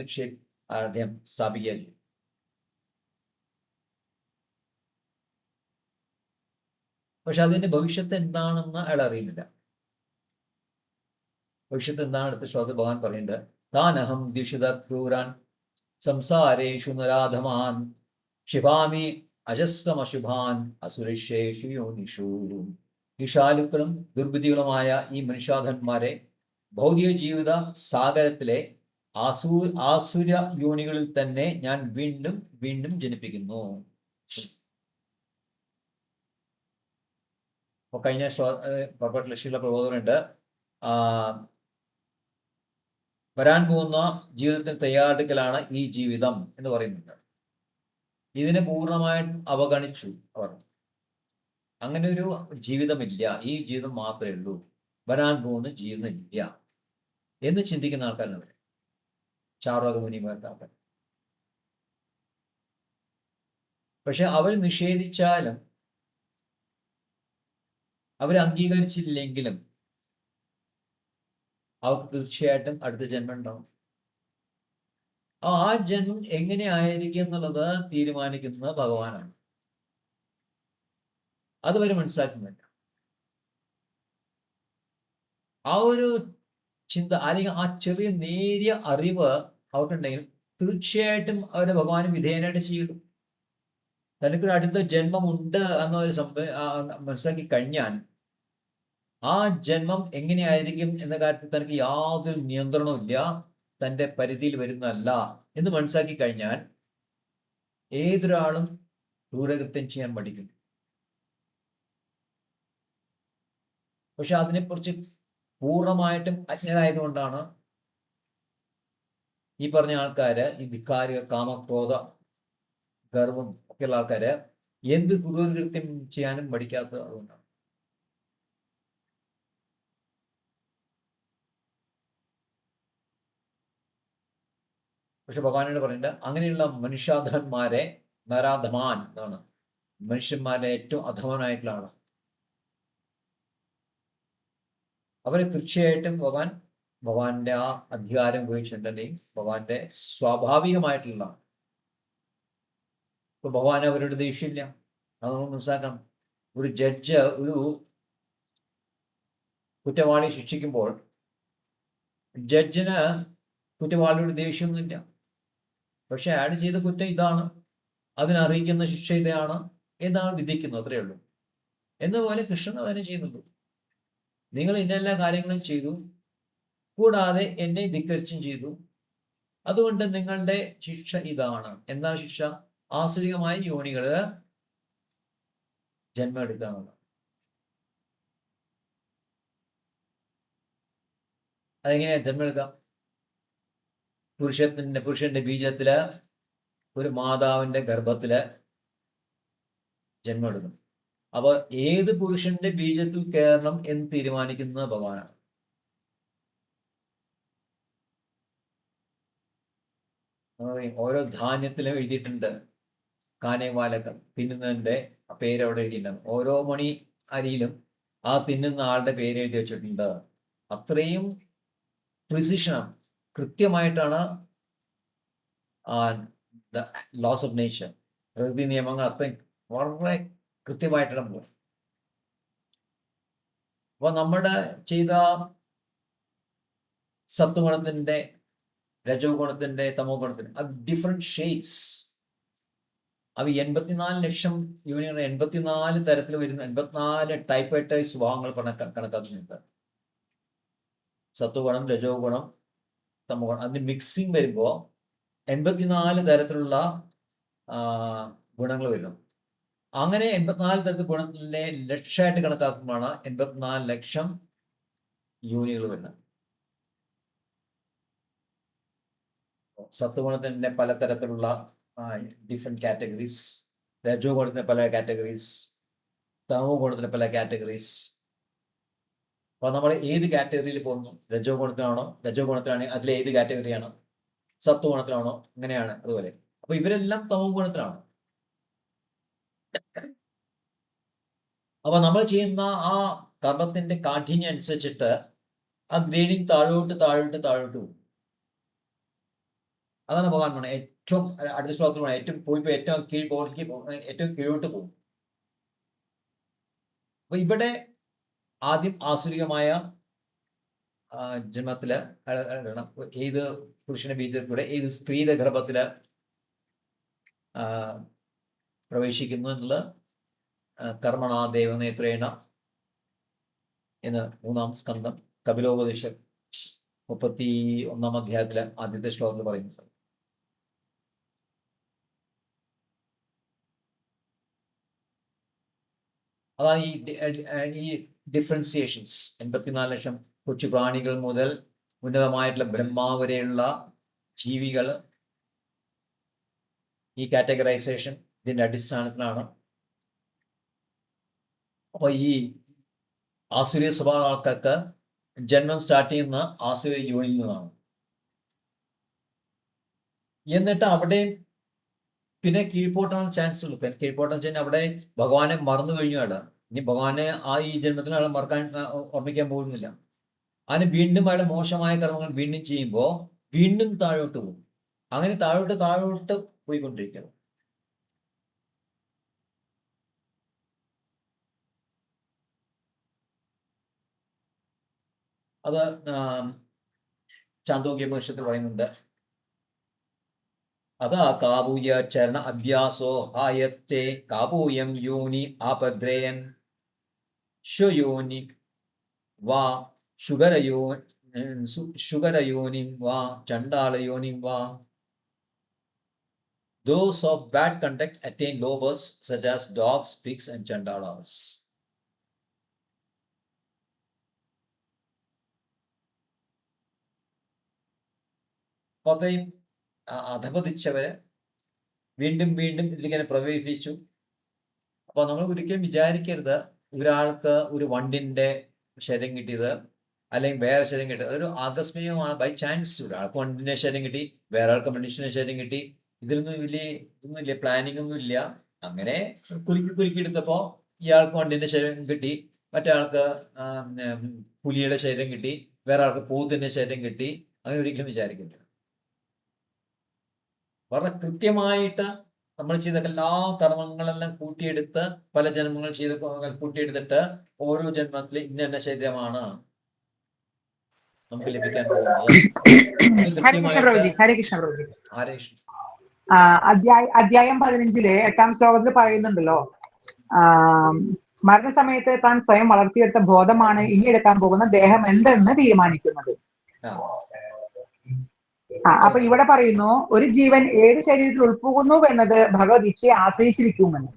അദ്ദേഹം സ്ഥാപിക്കുകയും. പക്ഷെ അതിന്റെ ഭവിഷ്യത്ത് എന്താണെന്ന് അയാൾ അറിയുന്നില്ല. ഭവിഷ്യത്ത് എന്താണ് അടുത്ത ശ്ലോകത്തിൽ ഭഗവാൻ പറയുന്നത്? താനഹം ദ്യുഷിത ക്രൂരാൻ സംസാരേഷു നരാധമാൻ ക്ഷിപാമി അജസ്രമശുഭാൻ അസുരേഷു യോനിഷു. ഈ ഷാലുക്കളും ദുർബുദ്ധികളുമായ ഈ മനുഷ്യാധന്മാരെ ഭൗതിക ജീവിത സാഗരത്തിലെ ആസുര യോനികളിൽ തന്നെ ഞാൻ വീണ്ടും വീണ്ടും ജനിപ്പിക്കുന്നു. അപ്പൊ കഴിഞ്ഞ ലക്ഷ്യമുള്ള പ്രബോധനമുണ്ട്. വരാൻ പോകുന്ന ജീവിതത്തിന് തയ്യാറെടുക്കലാണ് ഈ ജീവിതം എന്ന് പറയുന്നുണ്ട്. ഇതിനെ പൂർണ്ണമായിട്ട് അവഗണിച്ചു അവർ. അങ്ങനെ ഒരു ജീവിതമില്ല, ഈ ജീവിതം മാത്രമേ ഉള്ളൂ, വരാൻ പോകുന്ന ജീവിതം ഇല്ല എന്ന് ചിന്തിക്കുന്ന ആൾക്കാരാണ് അവർ, ചാർവാക മുനിമാരുടെ ആൾക്കാർ. പക്ഷെ അവർ നിഷേധിച്ചാലും അവർ അംഗീകരിച്ചില്ലെങ്കിലും അവർക്ക് തീർച്ചയായിട്ടും അടുത്ത ജന്മം ഉണ്ടാവും. ആ ജന്മം എങ്ങനെ ആയിരിക്കും എന്നുള്ളത് തീരുമാനിക്കുന്നത് ഭഗവാനാണ്. അതുവരെ മനസ്സിലാക്കുന്നില്ല. ആ ഒരു ചിന്ത അല്ലെങ്കിൽ ആ ചെറിയ നേരിയ അറിവ് അവർക്കുണ്ടെങ്കിൽ തീർച്ചയായിട്ടും അവരുടെ ഭഗവാന് വിധേയനായിട്ട് ചെയ്യും. തനിക്കൊരു അടുത്ത ജന്മമുണ്ട് എന്നൊരു മനസ്സിലാക്കി കഴിഞ്ഞാൽ ആ ജന്മം എങ്ങനെയായിരിക്കും എന്ന കാര്യത്തിൽ തനിക്ക് യാതൊരു നിയന്ത്രണവും ഇല്ല, തൻ്റെ പരിധിയിൽ വരുന്നതല്ല എന്ന് മനസ്സിലാക്കി കഴിഞ്ഞാൽ ഏതൊരാളും ക്രൂരകൃത്യം ചെയ്യാൻ പഠിക്കും. പക്ഷെ അതിനെക്കുറിച്ച് പൂർണ്ണമായിട്ടും അജ്ഞരായതുകൊണ്ടാണ് ഈ പറഞ്ഞ ആൾക്കാര്, ഈ ധിക്കാരിക കാമക്രോധ ഗർവം ഒക്കെയുള്ള ആൾക്കാര് എന്ത് ക്രൂരകൃത്യം ചെയ്യാനും പഠിക്കാത്തത് അതുകൊണ്ടാണ്. പക്ഷെ ഭഗവാനോട് പറയുന്നത് അങ്ങനെയുള്ള മനുഷ്യാധന്മാരെ നരാധമാൻ എന്നാണ്, മനുഷ്യന്മാരുടെ ഏറ്റവും അധമനായിട്ടുള്ള ആളാണ്. അവരെ തീർച്ചയായിട്ടും ഭഗവാന്റെ ആ അധികാരം ഉപയോഗിച്ചിട്ടുണ്ടെങ്കിൽ ഭഗവാന്റെ സ്വാഭാവികമായിട്ടുള്ള, ഇപ്പൊ ഭഗവാൻ അവരോട് ദേഷ്യമില്ല. അത് നമ്മൾ മനസ്സിലാക്കണം. ഒരു ജഡ്ജ് ഒരു കുറ്റവാളി ശിക്ഷിക്കുമ്പോൾ ജഡ്ജിന് കുറ്റവാളിയോട് ദേഷ്യമൊന്നുമില്ല. പക്ഷെ അയാൾ ചെയ്ത കുറ്റം ഇതാണ്, അതിനറിയിക്കുന്ന ശിക്ഷ ഇതാണ് എന്നാണ് വിധിക്കുന്നത്, അത്രയേ ഉള്ളൂ. എന്നപോലെ കൃഷ്ണൻ അതിനെ ചെയ്യുന്നുള്ളൂ. നിങ്ങൾ ഇന്നെല്ലാ കാര്യങ്ങളും ചെയ്തു, കൂടാതെ എന്നെ ധിക്കരിച്ചും ചെയ്തു, അതുകൊണ്ട് നിങ്ങളുടെ ശിക്ഷ ഇതാണ്. എന്താ ശിക്ഷ? ആസുരികമായ യോനികള് ജന്മം എടുക്കാനുള്ള. അതെങ്ങനെയാ ജന്മം എടുക്കാം? പുരുഷന്റെ ബീജത്തില് ഒരു മാതാവിന്റെ ഗർഭത്തില് ജന്മം എടുക്കും. അപ്പൊ ഏത് പുരുഷന്റെ ബീജത്തിൽ കയറണം എന്ന് തീരുമാനിക്കുന്നത് ഭഗവാനാണ്. ഓരോ ധാന്യത്തിലും എഴുതിയിട്ടുണ്ട് കാനേവാലകം തിന്നുന്നതിന്റെ പേര് അവിടെ എഴുതിയിട്ടുണ്ട്. ഓരോ മണി അരിയിലും ആ തിന്നുന്ന ആളുടെ പേര് എഴുതി വെച്ചിട്ടുണ്ട്. അത്രയും പ്രിസിഷനാണ്, കൃത്യമായിട്ടാണ് ലോസ് ഓഫ് നേച്ചർ, പ്രകൃതി നിയമങ്ങൾ അത്രയും വളരെ കൃത്യമായിട്ടാണ് പോകും. അപ്പൊ നമ്മുടെ ചെയ്ത സത്വഗുണത്തിന്റെ, രജോ ഗുണത്തിന്റെ, തമോ ഗുണത്തിന്റെ അത് ഡിഫറെന്റ് ഷെയ്ഡ്സ്. അവ 84 ലക്ഷം യൂണിയൻ 84 തരത്തിൽ വരുന്ന 84 ടൈപ്പായിട്ട് സ്വഭാവങ്ങൾ കണക്കാക്കുന്നുണ്ട്. സത്വഗുണം, രജോ ഗുണം, തമോ ഗുണം, അതിന് മിക്സിങ് വരുമ്പോൾ 84 തരത്തിലുള്ള ഗുണങ്ങൾ വരുന്നു. അങ്ങനെ 84 തരത്തിൽ ഗുണത്തിലെ ലക്ഷമായിട്ട് കണക്കാക്കുമ്പോഴാണ് 84 ലക്ഷം യൂണികൾ വരുന്നത്. സത്വഗുണത്തിന്റെ പലതരത്തിലുള്ള ഡിഫറെന്റ് കാറ്റഗറീസ്, രജോ ഗുണത്തിന്റെ പല കാറ്റഗറീസ്, തമോ ഗുണത്തിന്റെ പല കാറ്റഗറീസ്. അപ്പൊ നമ്മൾ ഏത് കാറ്റഗറിയിൽ പോകുന്നു? രജോ ഗുണത്തിലാണോ? രജോ ഗുണത്തിലാണെങ്കിൽ അതിലെ ഏത് കാറ്റഗറിയാണ്? സത്വ ഗുണത്തിലാണോ? അങ്ങനെയാണ്. അതുപോലെ അപ്പൊ ഇവരെല്ലാം തമോ ഗുണത്തിലാണ്. അപ്പൊ നമ്മൾ ചെയ്യുന്ന ആ കർമ്മത്തിന്റെ കാഠിന്യം അനുസരിച്ചിട്ട് ആ ഗ്രേഡിങ് താഴോട്ട് പോകും. അതാണ് ഭഗവാൻ പറഞ്ഞത്. ഏറ്റവും അടുത്ത ശ്ലോകത്തിൽ ഏറ്റവും ഏറ്റവും കീഴോട്ട് പോകും. അപ്പൊ ഇവിടെ ആദ്യം ആസുരികമായ ജന്മത്തില് ഏത് പുരുഷന്റെ ബീജത്തിലൂടെ ഏത് സ്ത്രീയുടെ ഗർഭത്തില് പ്രവേശിക്കുന്നു എന്നുള്ള കർമ്മണ ദേവനേത്രേണ എന്ന് 3-ാം സ്കന്ധം കപിലോപനിഷത്ത് 31-ാം അധ്യായത്തിലെ ആദ്യത്തെ ശ്ലോകത്തിൽ പറയുന്നുണ്ട്. അതാണ് ഈ ഡിഫറൻസിയേഷൻസ്. 84 ലക്ഷം കൊച്ചു പ്രാണികൾ മുതൽ ഉന്നതമായിട്ടുള്ള ബ്രഹ്മ വരെയുള്ള ജീവികൾ, ഈ കാറ്റഗറൈസേഷൻ ഇതിന്റെ അടിസ്ഥാനത്തിലാണ്. അപ്പൊ ഈ ആസുരീയ സ്വഭാവ ആൾക്കാർക്ക് ജന്മം സ്റ്റാർട്ട് ചെയ്യുന്ന ആസുര യോനിയിൽ നിന്നാണ്. എന്നിട്ട് അവിടെ പിന്നെ കീഴ്പോട്ടാണ് ചാൻസ് ഉള്ളത്. കീഴ്പോട്ടെന്ന് വെച്ച് കഴിഞ്ഞാൽ അവിടെ ഭഗവാനെ മറന്നു കഴിഞ്ഞു. ഇനി ഭഗവാനെ ഈ ജന്മത്തിന് അയാളെ ഓർമ്മിക്കാൻ പോകുന്നില്ല. അതിന് വീണ്ടും അയാളുടെ മോശമായ കർമ്മങ്ങൾ വീണ്ടും ചെയ്യുമ്പോൾ വീണ്ടും താഴോട്ട് പോകും. അങ്ങനെ താഴോട്ട് പോയിക്കൊണ്ടിരിക്കണം. അത് ചാന്തോക്യോപനിഷത്തിൽ പറയുന്നുണ്ട്. അതാ കാബൂയ ചരണ അഭ്യാസോ ഹായത്തെ കാബൂയം യോനി ആപദ്രയൻ ശ്വയോനി വാ ശുഗരയോനി വാ ചണ്ഡാളയോനി വാ. Those of bad conduct attain lowers such as dogs, pigs and chandalas. അപ്പോഴത്തേയും അധപതിച്ചവരെ വീണ്ടും ഇതിലിങ്ങനെ പ്രവേശിച്ചു. അപ്പൊ നമ്മൾ ഒരിക്കലും വിചാരിക്കരുത് ഒരാൾക്ക് ഒരു വണ്ടിന്റെ ശരീരം കിട്ടിയത് അല്ലെങ്കിൽ വേറെ ശരീരം കിട്ടിയത് അതൊരു ആകസ്മികമാണ്. ബൈ ചാൻസ് ഒരാൾക്ക് വണ്ടിന്റെ ശരീരം കിട്ടി, വേറെ ആൾക്ക് മനുഷ്യന്റെ ശരീരം കിട്ടി. ഇതിലൊന്നും ഇതൊന്നുമില്ല, പ്ലാനിങ് ഒന്നും ഇല്ല. അങ്ങനെ കുലുക്കിയെടുത്തപ്പോ ഇയാൾക്ക് വണ്ടിന്റെ ശരീരം കിട്ടി, മറ്റേ ആൾക്ക് പുലിയുടെ ശരീരം കിട്ടി, വേറെ ആൾക്ക് പൂത്തിന്റെ ശരീരം കിട്ടി. അങ്ങനെ ഒരിക്കലും വിചാരിക്കില്ല. വളരെ കൃത്യമായിട്ട് നമ്മൾ ചെയ്ത എല്ലാ കർമ്മങ്ങളെല്ലാം കൂട്ടിയെടുത്ത് പല ജന്മങ്ങൾ ചെയ്ത് കൂട്ടിയെടുത്തിട്ട് ഓരോ ജന്മത്തിൽ ഇന്ന ശരീരമാണ് നമുക്ക് ലഭിക്കാൻ പോകുന്നത്. ഹരേ കൃഷ്ണ പ്രഭുജി. അധ്യായം 15 8-ാം ശ്ലോകത്തിൽ പറയുന്നുണ്ടല്ലോ, മരണസമയത്ത് താൻ സ്വയം വളർത്തിയെടുത്ത ബോധമാണ് ഇനി എടുക്കാൻ പോകുന്ന ദേഹം എന്തെന്ന് തീരുമാനിക്കുന്നത്. അപ്പൊ ഇവിടെ പറയുന്നു ഒരു ജീവൻ ഏത് ശരീരത്തിൽ ഉൾപ്പോകുന്നു എന്നത് ഭഗവത് ഇച്ഛയെ ആശ്രയിച്ചിരിക്കുമെന്ന്.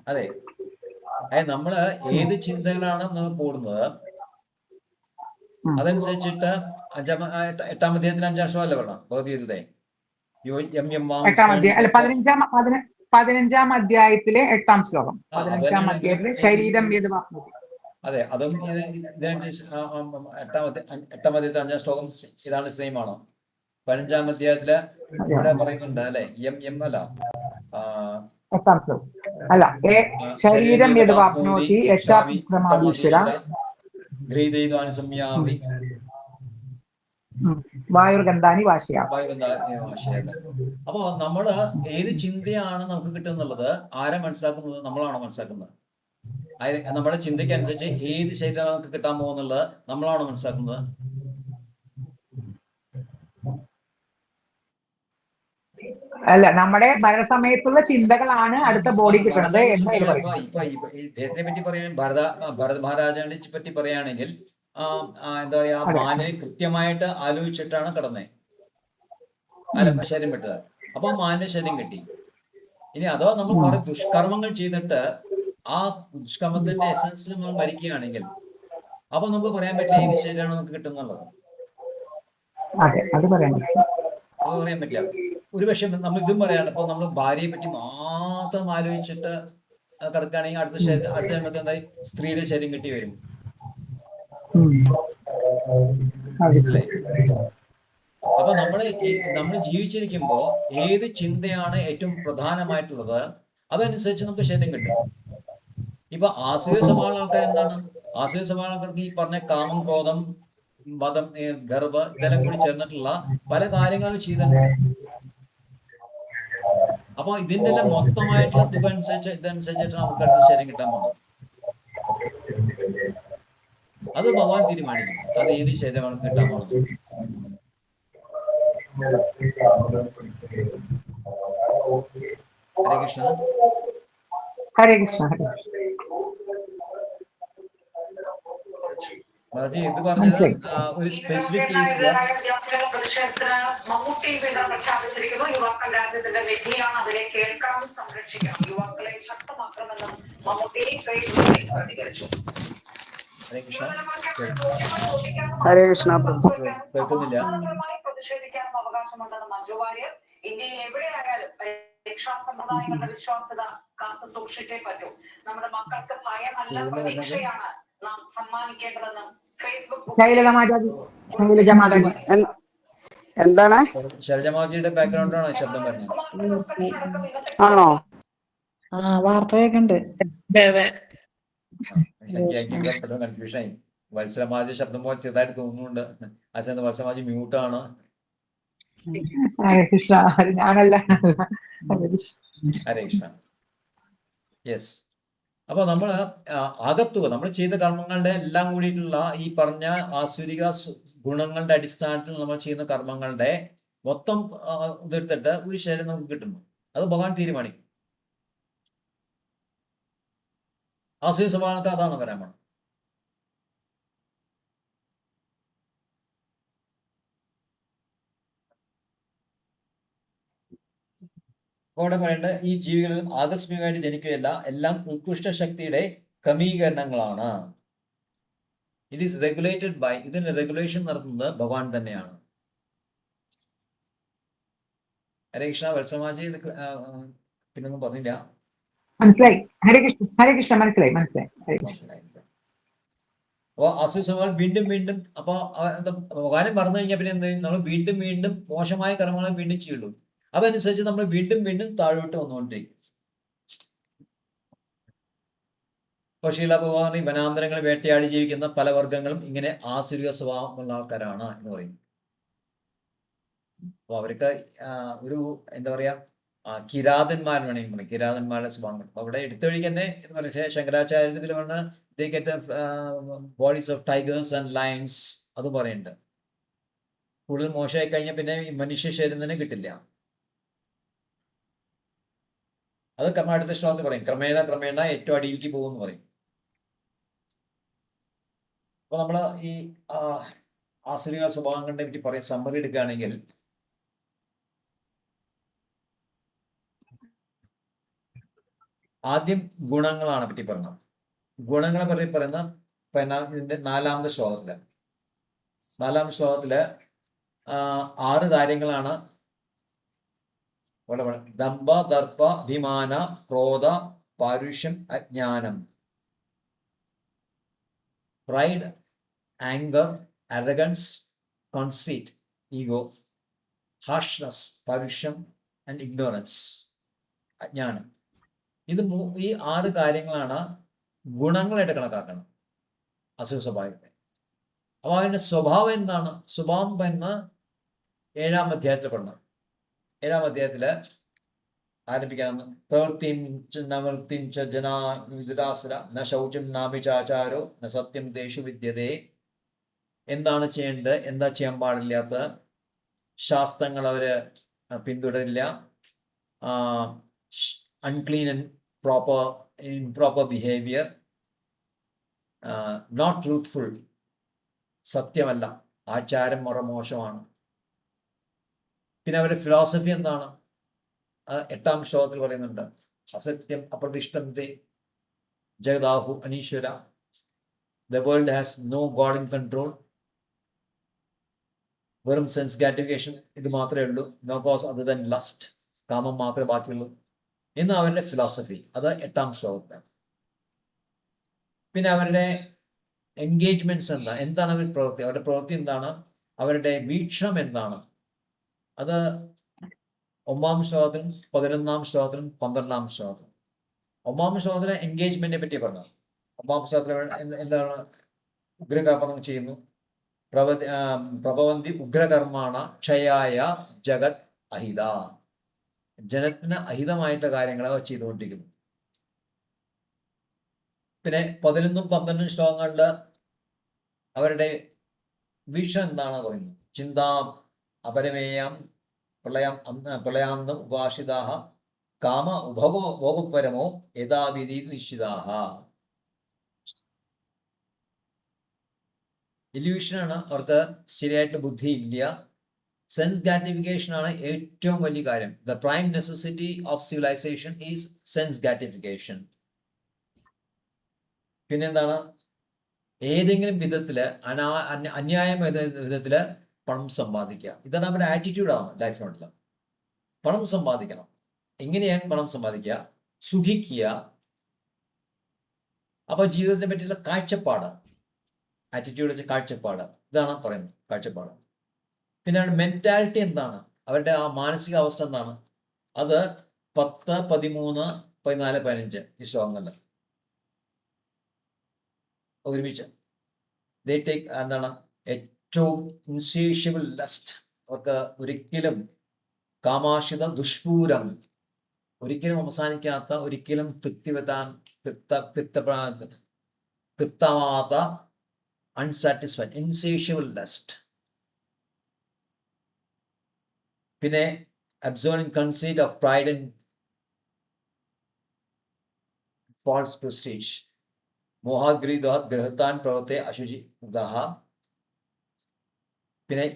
അതെ, നമ്മള് ഏത് ചിന്തകളാണ് നമ്മൾ കൂടുന്നത് അതനുസരിച്ചിട്ട് 8-ാം അധ്യായത്തിൽ 5-ാം ശ്ലോകമല്ലേ പറഞ്ഞത് ഭഗവത്ഗീതയുടെ? 15-ാം അധ്യായത്തിലെ 8-ാം ശ്ലോകം. 15-ാം അധ്യായത്തിലെ ശരീരം ഏത്. അതെ, അതും 8-ാം അധ്യായത്തിൽ 5-ാം ശ്ലോകം ഇതാണ്, സെയിം ആണോ? 15-ാം അധ്യായത്തില് ഇവിടെ പറയുന്നുണ്ട് അല്ലെ, അല്ല ശരീരം വായുർഗന്ധാനി ഭാഷയ. അപ്പൊ നമ്മള് ഏത് ചിന്തയാണ് നമുക്ക് കിട്ടുന്നുള്ളത് ആരാ മനസ്സിലാക്കുന്നത്? നമ്മളാണോ മനസ്സിലാക്കുന്നത്? നമ്മുടെ ചിന്തയ്ക്ക് അനുസരിച്ച് ഏത് ശരീരം നമുക്ക് കിട്ടാൻ പോകുന്നുള്ളത് നമ്മളാണോ മനസ്സിലാക്കുന്നത്? അല്ല, നമ്മുടെ മരണസമയത്തുള്ള ചിന്തകളാണ് അടുത്ത ബോഡി കിട്ടുന്നത് എന്ന്. ഇദ്ദേഹത്തിനെ പറ്റി പറയാൻ ഭരത മഹാരാജാവിനെ പറ്റി പറയുകയാണെങ്കിൽ എന്താ പറയാ, മാനെ കൃത്യമായിട്ട് ആലോചിച്ചിട്ടാണ് കിടന്നത്, ശരീരം വിട്ടത്. അപ്പൊ മാന്റെ ശരീരം കിട്ടി. ഇനി അഥവാ നമ്മൾ കുറെ ദുഷ്കർമ്മങ്ങൾ ചെയ്തിട്ട് ആ ദുഷ്കർമ്മത്തിന്റെ എസൻസിൽ നമ്മൾ മരിക്കുകയാണെങ്കിൽ അപ്പൊ നമുക്ക് പറയാൻ പറ്റില്ല ഏത് ശരീരമാണ് നമുക്ക് കിട്ടുന്നുള്ളത്. അത് പറയാൻ പറ്റില്ല. ഒരു പക്ഷെ നമ്മൾ ഇതും പറയാണ്, ഇപ്പൊ നമ്മൾ ഭാര്യയെ പറ്റി മാത്രം ആലോചിച്ചിട്ട് കിടക്കുകയാണെങ്കിൽ അടുത്ത ജന്മത്തിൽ എന്തായി സ്ത്രീയുടെ ശരീരം കിട്ടി വരും. അപ്പൊ നമ്മൾ ജീവിച്ചിരിക്കുമ്പോൾ ഏത് ചിന്തയാണ് ഏറ്റവും പ്രധാനമായിട്ടുള്ളത് അതനുസരിച്ച് നമുക്ക് ശരീരം കിട്ടും. ഇപ്പൊ ആസുര സ്വഭാവ ആൾക്കാർ എന്താണ്? ആസുര സ്വഭാവ ആൾക്കാർക്ക് ഈ പറഞ്ഞ കാമം, ക്രോധം, മതം, ഗർഭ ഇതെല്ലാം കൂടി ചേർന്നിട്ടുള്ള പല കാര്യങ്ങളും ചെയ്തിട്ടുണ്ട്. അപ്പൊ ഇതിന്റെ എല്ലാം മൊത്തമായിട്ടുള്ള തുക ഇതനുസരിച്ചിട്ട് നമുക്ക് അടുത്ത ശരീരം കിട്ടാൻ പോകുന്നത്. അത് ഭഗവാൻ തീരുമാനിക്കും അത് ഏത് ശരീരമാണ് കിട്ടാൻ പോകുന്നത്. ഹരേ കൃഷ്ണ. ഹരേ കൃഷ്ണ. വളരെ ഇത് പറഞ്ഞത് ഒരു സ്പെസിഫിക് കേസില് മമ്മൂട്ടി പ്രഖ്യാപിച്ചിരിക്കുന്നു. യുവാക്കൾ രാജ്യത്തിന്റെ നിധിയാണ്, അതിനെ കേൾക്കണം, സംരക്ഷിക്കണം, യുവാക്കളെ ശക്തമാക്കണമെന്നും മമ്മൂട്ടി ഫേസ്ബുക്കിൽ പ്രതികരിച്ചു. ഹരേ കൃഷ്ണ. ഹരേ കൃഷ്ണ പ്രഭു. കേൾക്കുന്നില്ല. പ്രതിഷേധിക്കാനും അവകാശമുണ്ടെന്ന് മഞ്ജു വാര്യർ. ഇന്ത്യയിൽ എവിടെയായാലും പരീക്ഷാ സമ്പ്രദായങ്ങളുടെ വിശ്വാസ്യത കാത്തു സൂക്ഷിച്ചേ പറ്റൂ. നമ്മുടെ മക്കൾക്ക് ഭയമല്ല പ്രതീക്ഷയാണ് നാം സമ്മാനിക്കേണ്ടതെന്നും ഫേസ്ബുക്ക്. എന്താണ്? ശൈലജമാജിയുടെ ബാക്ക്ഗ്രൗണ്ടാണോ ശബ്ദം വരുന്നത്? ആണോ? വാർത്ത കേൾക്കണ്ട്. കൺഫ്യൂഷനായി. വത്സരമാജി ശബ്ദം പോലെ ചെറുതായിട്ട് തോന്നുന്നുണ്ട്. അച്ഛൻ വത്സരമാജി മ്യൂട്ടാണ്. ഹരേ കൃഷ്ണ. ഞാനല്ല. ഹരേ കൃഷ്ണ. യെസ്. അപ്പൊ നമ്മൾ അകത്തുക നമ്മൾ ചെയ്ത കർമ്മങ്ങളുടെ എല്ലാം കൂടിയിട്ടുള്ള ഈ പറഞ്ഞ ആസുരിക ഗുണങ്ങളുടെ അടിസ്ഥാനത്തിൽ നമ്മൾ ചെയ്യുന്ന കർമ്മങ്ങളുടെ മൊത്തം ഇതെടുത്തിട്ട് ഒരു ശരീരം നമുക്ക് കിട്ടുന്നു. അത് ഭഗവാൻ തീരുമാനിക്കും. ആസുരി സ്വഭാവങ്ങൾക്ക് അതാണ് വരാൻ വേണം. അവിടെ പറയേണ്ട ഈ ജീവികളിൽ ആകസ്മികമായിട്ട് ജനിക്കുകയല്ല, എല്ലാം ഉത്കൃഷ്ട ശക്തിയുടെ ക്രമീകരണങ്ങളാണ്. ഇറ്റ് ഈസ് റെഗുലേറ്റഡ് ബൈ, ഇതിന്റെ റെഗുലേഷൻ നടത്തുന്നത് ഭഗവാൻ തന്നെയാണ്. ഹരേ കൃഷ്ണ. വത്സമാജി പിന്നൊന്നും പറഞ്ഞില്ല. മനസ്സിലായി. ഹരേ കൃഷ്ണ. ഹരേ കൃഷ്ണ. മനസ്സിലായി. അപ്പൊ അസുഖങ്ങൾ വീണ്ടും വീണ്ടും അപ്പൊ ഭഗവാനും പറഞ്ഞു കഴിഞ്ഞാൽ പിന്നെ എന്ത് ചെയ്യും? നമ്മൾ വീണ്ടും വീണ്ടും മോശമായ കർമ്മങ്ങൾ വീണ്ടും ചെയ്യുള്ളൂ. അതനുസരിച്ച് നമ്മൾ വീണ്ടും വീണ്ടും താഴോട്ട് വന്നുകൊണ്ടിരിക്കും. ഇപ്പൊ ശീല ഭഗവാൻ ഈ വനാന്തരങ്ങൾ വേട്ടയാടി ജീവിക്കുന്ന പല വർഗങ്ങളും ഇങ്ങനെ ആസുരിക സ്വഭാവമുള്ള ആൾക്കാരാണ് എന്ന് പറയും. അപ്പൊ അവർക്ക് ഒരു എന്താ പറയാ കിരാതന്മാർ വേണമെങ്കിൽ പറയും, കിരാതന്മാരുടെ സ്വഭാവങ്ങൾ. അപ്പൊ അവിടെ എടുത്തൊഴിക്ക് തന്നെ ശങ്കരാചാര്യത്തിൽ വന്ന് bodies of tigers and lions അത് പറയുന്നുണ്ട്. കൂടുതൽ മോശമായി കഴിഞ്ഞാൽ പിന്നെ മനുഷ്യ ശരീരം തന്നെ കിട്ടില്ല. അത് അടുത്ത ശ്ലോകത്തിൽ പറയും. ക്രമേണ ഏറ്റവും അടിയിലേക്ക് പോകുമെന്ന് പറയും. അപ്പൊ നമ്മള് ഈ ആസുരിക സ്വഭാവങ്ങളെ പറ്റി പറയാൻ സമ്മറി എടുക്കുകയാണെങ്കിൽ ആദ്യം ഗുണങ്ങളാണ് പറ്റി പറഞ്ഞത്. ഗുണങ്ങളെ പറ്റി പറയുന്ന ഇതിന്റെ നാലാമത്തെ ശ്ലോകത്തില് 6 കാര്യങ്ങളാണ്. ദമ്പ, ദർപ്പ, അഭിമാന, ക്രോധ, പാരുഷ്യം, അജ്ഞാനം. Pride, anger, arrogance, conceit, ego, harshness, പാരുഷ്യം ആൻഡ് ഇഗ്നോറൻസ്, അജ്ഞാനം. ഈ 6 കാര്യങ്ങളാണ് ഗുണങ്ങളായിട്ട് കണക്കാക്കണം അസുഖ സ്വഭാവത്തെ. അപ്പൊ അതിന്റെ സ്വഭാവം എന്താണ്? സ്വഭാവം എന്ന് 7-ാം അധ്യായത്തിൽ പറഞ്ഞു. 7-ാം അധ്യായത്തില് ആരംഭിക്കാൻ പ്രവൃത്തിം നവൃത്തിം ച ജനാസുര ന ശൗചം നാഭിചാചാരോ ന സത്യം ദേശു വിദ്യതേ. എന്താണ് ചെയ്യേണ്ടത്, എന്താ ചെയ്യാൻ പാടില്ലാത്ത, ശാസ്ത്രങ്ങൾ അവര് പിന്തുടരില്ല, unclean and improper behavior, not truthful, സത്യമല്ല, ആചാരം മോശമാണ്. പിന്നെ അവരുടെ ഫിലോസഫി എന്താണ്? 8-ാം ശ്ലോകത്തിൽ പറയുന്നുണ്ട്. അസത്യം അപ്രതിഷ്ഠം ജഗദാഹു അനീശ്വര. The world has no God in control. വെറും സെൻസ് ഗ്രാറ്റിഫിക്കേഷൻ ഇത് മാത്രമേ ഉള്ളൂ. No cause other than lust. കാമം മാത്രമേ ബാക്കിയുള്ളൂ. എന്ന് അവരുടെ ഫിലോസഫി. അത് 8-ാം ശ്ലോകത്തിലാണ്. പിന്നെ അവരുടെ എൻഗേജ്മെന്റ്സ് എന്താണ് അവരുടെ പ്രവൃത്തി, അവരുടെ പ്രവൃത്തി എന്താണ്, അവരുടെ വീക്ഷണം എന്താണ്, അത് 9-ാം ശ്ലോകത്തിലും 11-ാം ശ്ലോകത്തിലും 12-ാം ശ്ലോകത്തിലും. 9-ാം ശ്ലോകത്തിലെ എൻഗേജ്മെന്റിനെ പറ്റി പറഞ്ഞു. 9-ാം ശ്ലോകത്തിൽ എന്താണ് ഉഗ്രകർമ്മം ചെയ്യുന്നു. പ്രഭവന്തി ഉഗ്രകർമ്മണ ക്ഷയായ ജഗത് അഹിത. ജനത്തിന് അഹിതമായിട്ടുള്ള കാര്യങ്ങൾ അവർ ചെയ്തുകൊണ്ടിരിക്കുന്നു. പിന്നെ 11-ഉം 12-ഉം ശ്ലോകങ്ങളിൽ അവരുടെ വീക്ഷണം എന്താണ് പറയുന്നത്. ചിന്താ അപരമേയം പ്രളയാന്തം ഉപാസിതാഹ കാമ ഭോഗപരമോ യഥാവിധി നിശ്ചിതാഹ. ഇല്യൂഷനാണ്, അവർക്ക് ശരിയായിട്ടുള്ള ബുദ്ധി ഇല്ല. സെൻസ് ഗ്രാറ്റിഫിക്കേഷൻ ആണ് ഏറ്റവും വലിയ കാര്യം. The prime necessity of civilisation is sense gratification. പിന്നെന്താണ്, ഏതെങ്കിലും വിധത്തില് അന്യായമായ വിധത്തില് പണം സമ്പാദിക്കുക. ഇതാണ് അവരുടെ ആറ്റിറ്റ്യൂഡാണ് ലൈഫിനോടുള്ള. പണം സമ്പാദിക്കണം. എങ്ങനെയാണ് പണം സമ്പാദിക്കുക? സുഖിക്കുക. അപ്പൊ ജീവിതത്തിനെ പറ്റിയുള്ള കാഴ്ചപ്പാട്, ആറ്റിറ്റ്യൂഡ് വെച്ച കാഴ്ചപ്പാട്, ഇതാണ് പറയുന്നത് കാഴ്ചപ്പാട്. പിന്നെ അവരുടെ മെന്റാലിറ്റി എന്താണ്, അവരുടെ ആ മാനസിക അവസ്ഥ എന്താണ്, അത് 10, 13, 14, 15 ഈ ശ്ലോകങ്ങളിൽ ഒരുമിച്ച് ദേ ടേക്ക് എന്താണ് ഏറ്റവും ഇൻസേഷ്യബിൾ ലസ്റ്റ്. അവർക്ക് ഒരിക്കലും കാമാശിത ദുഷ്പൂരം, ഒരിക്കലും അവസാനിക്കാത്ത, ഒരിക്കലും തൃപ്തമാവാത്ത അൺസാറ്റിസ്ഫൈഡ് ഇൻസേഷ്യബിൾ ലസ്റ്റ്. പിന്നെ absorbing conceit of pride and false prestige. മോഹഗ്രഹത്താൻ പ്രവർത്തെ അശുചി ദഹ. പിന്നെ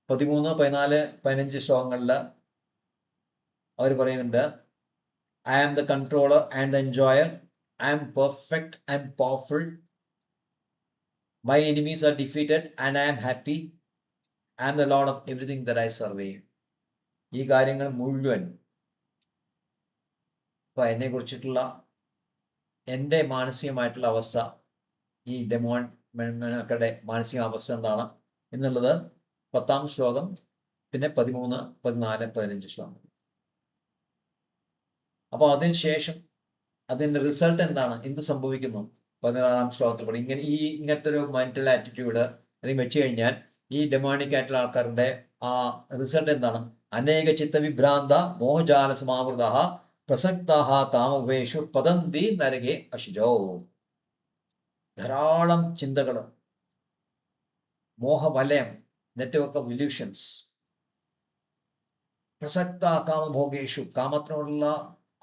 13, 14, 15 ശ്ലോകങ്ങളിൽ അവർ പറയുന്നുണ്ട്, I am the controller and the enjoyer. I am perfect and powerful. My enemies are defeated and I am happy. I am the Lord of everything that I survey. ഈ കാര്യങ്ങൾ മുഴുവൻ ഇപ്പം എന്നെ കുറിച്ചിട്ടുള്ള എൻ്റെ മാനസികമായിട്ടുള്ള അവസ്ഥ, ഈ ഡെമോൺകളുടെ മാനസിക അവസ്ഥ എന്താണ് എന്നുള്ളത് 10-ാം ശ്ലോകം, പിന്നെ 13, 14, 15 ശ്ലോകം. അപ്പോൾ അതിനുശേഷം അതിൻ്റെ റിസൾട്ട് എന്താണ്, എന്ത് സംഭവിക്കുന്നു 16-ാം ശ്ലോകത്തിൽ കൂടി. ഇങ്ങനത്തെ ഒരു മെന്റൽ ആറ്റിറ്റ്യൂഡ് അല്ലെങ്കിൽ വെച്ച് കഴിഞ്ഞാൽ ഈ ഡെമോണിക് ആയിട്ടുള്ള ആൾക്കാരുടെ ആ റിസൾട്ട് എന്താണ്? അനേക ചിത്തവിഭ്രാന്ത മോഹജാല സമാവൃത പ്രസക്താഹ കാമവേഷു പതന്തി നരകെ അശുചോ. ധാരാളം ചിന്തകൾ, മോഹവലയം, നെറ്റ്വർക്ക് ഓഫ് ഇല്യൂഷൻസ്, പ്രസക്ത കാമഭോഗേഷു, കാമത്തിനോടുള്ള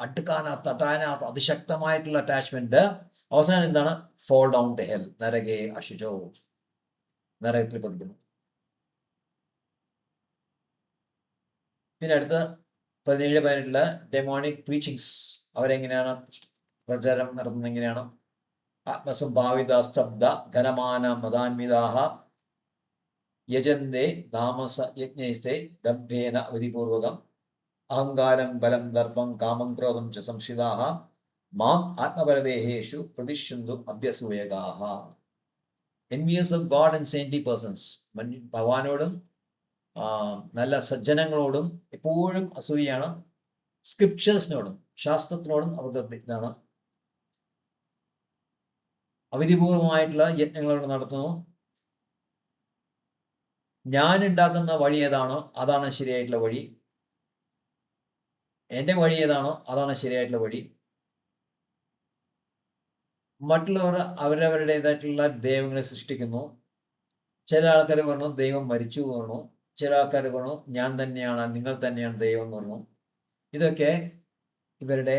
അടുക്കാനാത്ത തട്ടാനാത്ത അതിശക്തമായിട്ടുള്ള അറ്റാച്ച്മെന്റ്. അവസാനം എന്താണ്? ഫോൾ ഡൗൺ ടു ഹെൽ, നരകെ അശുചോ, നരകത്തിൽ പതിക്കുന്നു. പിന്നെ അടുത്ത 17, 18 ഡെമോണിക് പ്രീച്ചിങ്സ്. അവരെങ്ങനെയാണ് പ്രചാരം നടത്തുന്നത്? എങ്ങനെയാണ്? ആത്മസംഭാവിത സ്തബ്ധ ഘനമാന മതാന്വിതാഹ യജന്തേ താമസ യജ്ഞൈസ്തേ ദംഭേന വിധിപൂർവകം അഹങ്കാരം ബലം ദർഭം കാമം ക്രോധം ച സംശിതാഹ മാം ആത്മപരദേഹേഷു പ്രതിഷ്യന്തു അഭ്യസൂയകാഹ. envious of God and saintly persons. ഭഗവാനോടും നല്ല സജ്ജനങ്ങളോടും എപ്പോഴും അസൂയാണ്. സ്ക്രിപ്ചേഴ്സിനോടും ശാസ്ത്രത്തിനോടും അവർക്ക് ഇതാണ്. അവിധിപൂർവമായിട്ടുള്ള യജ്ഞങ്ങളോട് നടത്തുന്നു. ഞാൻ ഉണ്ടാക്കുന്ന വഴി ഏതാണോ അതാണ് ശരിയായിട്ടുള്ള വഴി. എൻ്റെ വഴി ഏതാണോ അതാണ് ശരിയായിട്ടുള്ള വഴി. മറ്റുള്ളവർ അവരവരുടേതായിട്ടുള്ള ദൈവങ്ങളെ സൃഷ്ടിക്കുന്നു. ചില ആൾക്കാർ പറഞ്ഞു ദൈവം മരിച്ചു പറഞ്ഞു. ചില ആൾക്കാർ പറഞ്ഞു ഞാൻ തന്നെയാണ്, നിങ്ങൾ തന്നെയാണ് ദൈവം എന്ന് പറഞ്ഞു. ഇതൊക്കെ ഇവരുടെ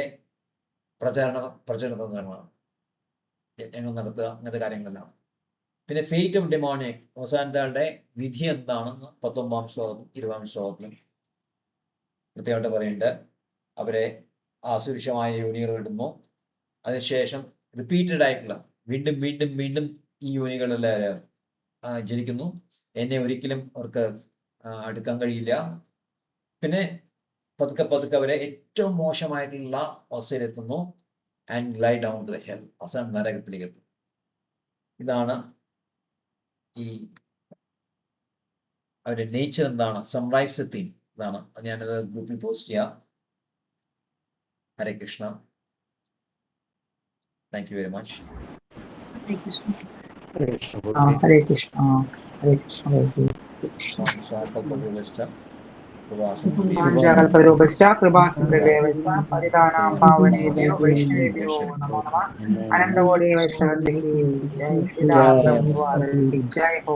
പ്രചരണമാണ്. യജ്ഞങ്ങൾ നടത്തുക, അങ്ങനത്തെ കാര്യങ്ങളെല്ലാം. പിന്നെ ഫെയ്റ്റ് ഓഫ് ഡെമോണിക്, അവസാനത്തെ വിധി എന്താണെന്ന് 19-ാം ശ്ലോകത്തിലും 20-ാം ശ്ലോകത്തിലും കൃത്യമായിട്ട് പറയുന്നുണ്ട്. അവരെ ആസുരിഷമായ യോനികൾ ഇടുന്നു. അതിനുശേഷം റിപ്പീറ്റഡ് ആയിട്ടുള്ള വീണ്ടും വീണ്ടും വീണ്ടും ഈ യോനികളിൽ ജനിക്കുന്നു. എന്നെ ഒരിക്കലും അവർക്ക് അടുക്കാൻ കഴിയില്ല. പിന്നെ പതുക്കെ പതുക്കെ അവരെ ഏറ്റവും മോശമായിട്ടുള്ള അവസ്ഥയിലെത്തുന്നു. And lie down to hell, അവസാനം നരകത്തിലേക്ക് എത്തും. ഇതാണ് ഈ അവരുടെ നേച്ചർ. എന്താണ് സമ്മറൈസ് തീം ഇതാണ്. ഞാനത് ഗ്രൂപ്പിൽ പോസ്റ്റ് ചെയ്യാം. Hare Krishna. Thank you very much. Hare Krishna. Hare Krishna. പരിധാനാം പാവനേഭ്യോ വൈഷ്ണവേഭ്യോ നമോ നമഃ. അനന്തകോടി വൈഷ്ണവ ജയ ഹോ.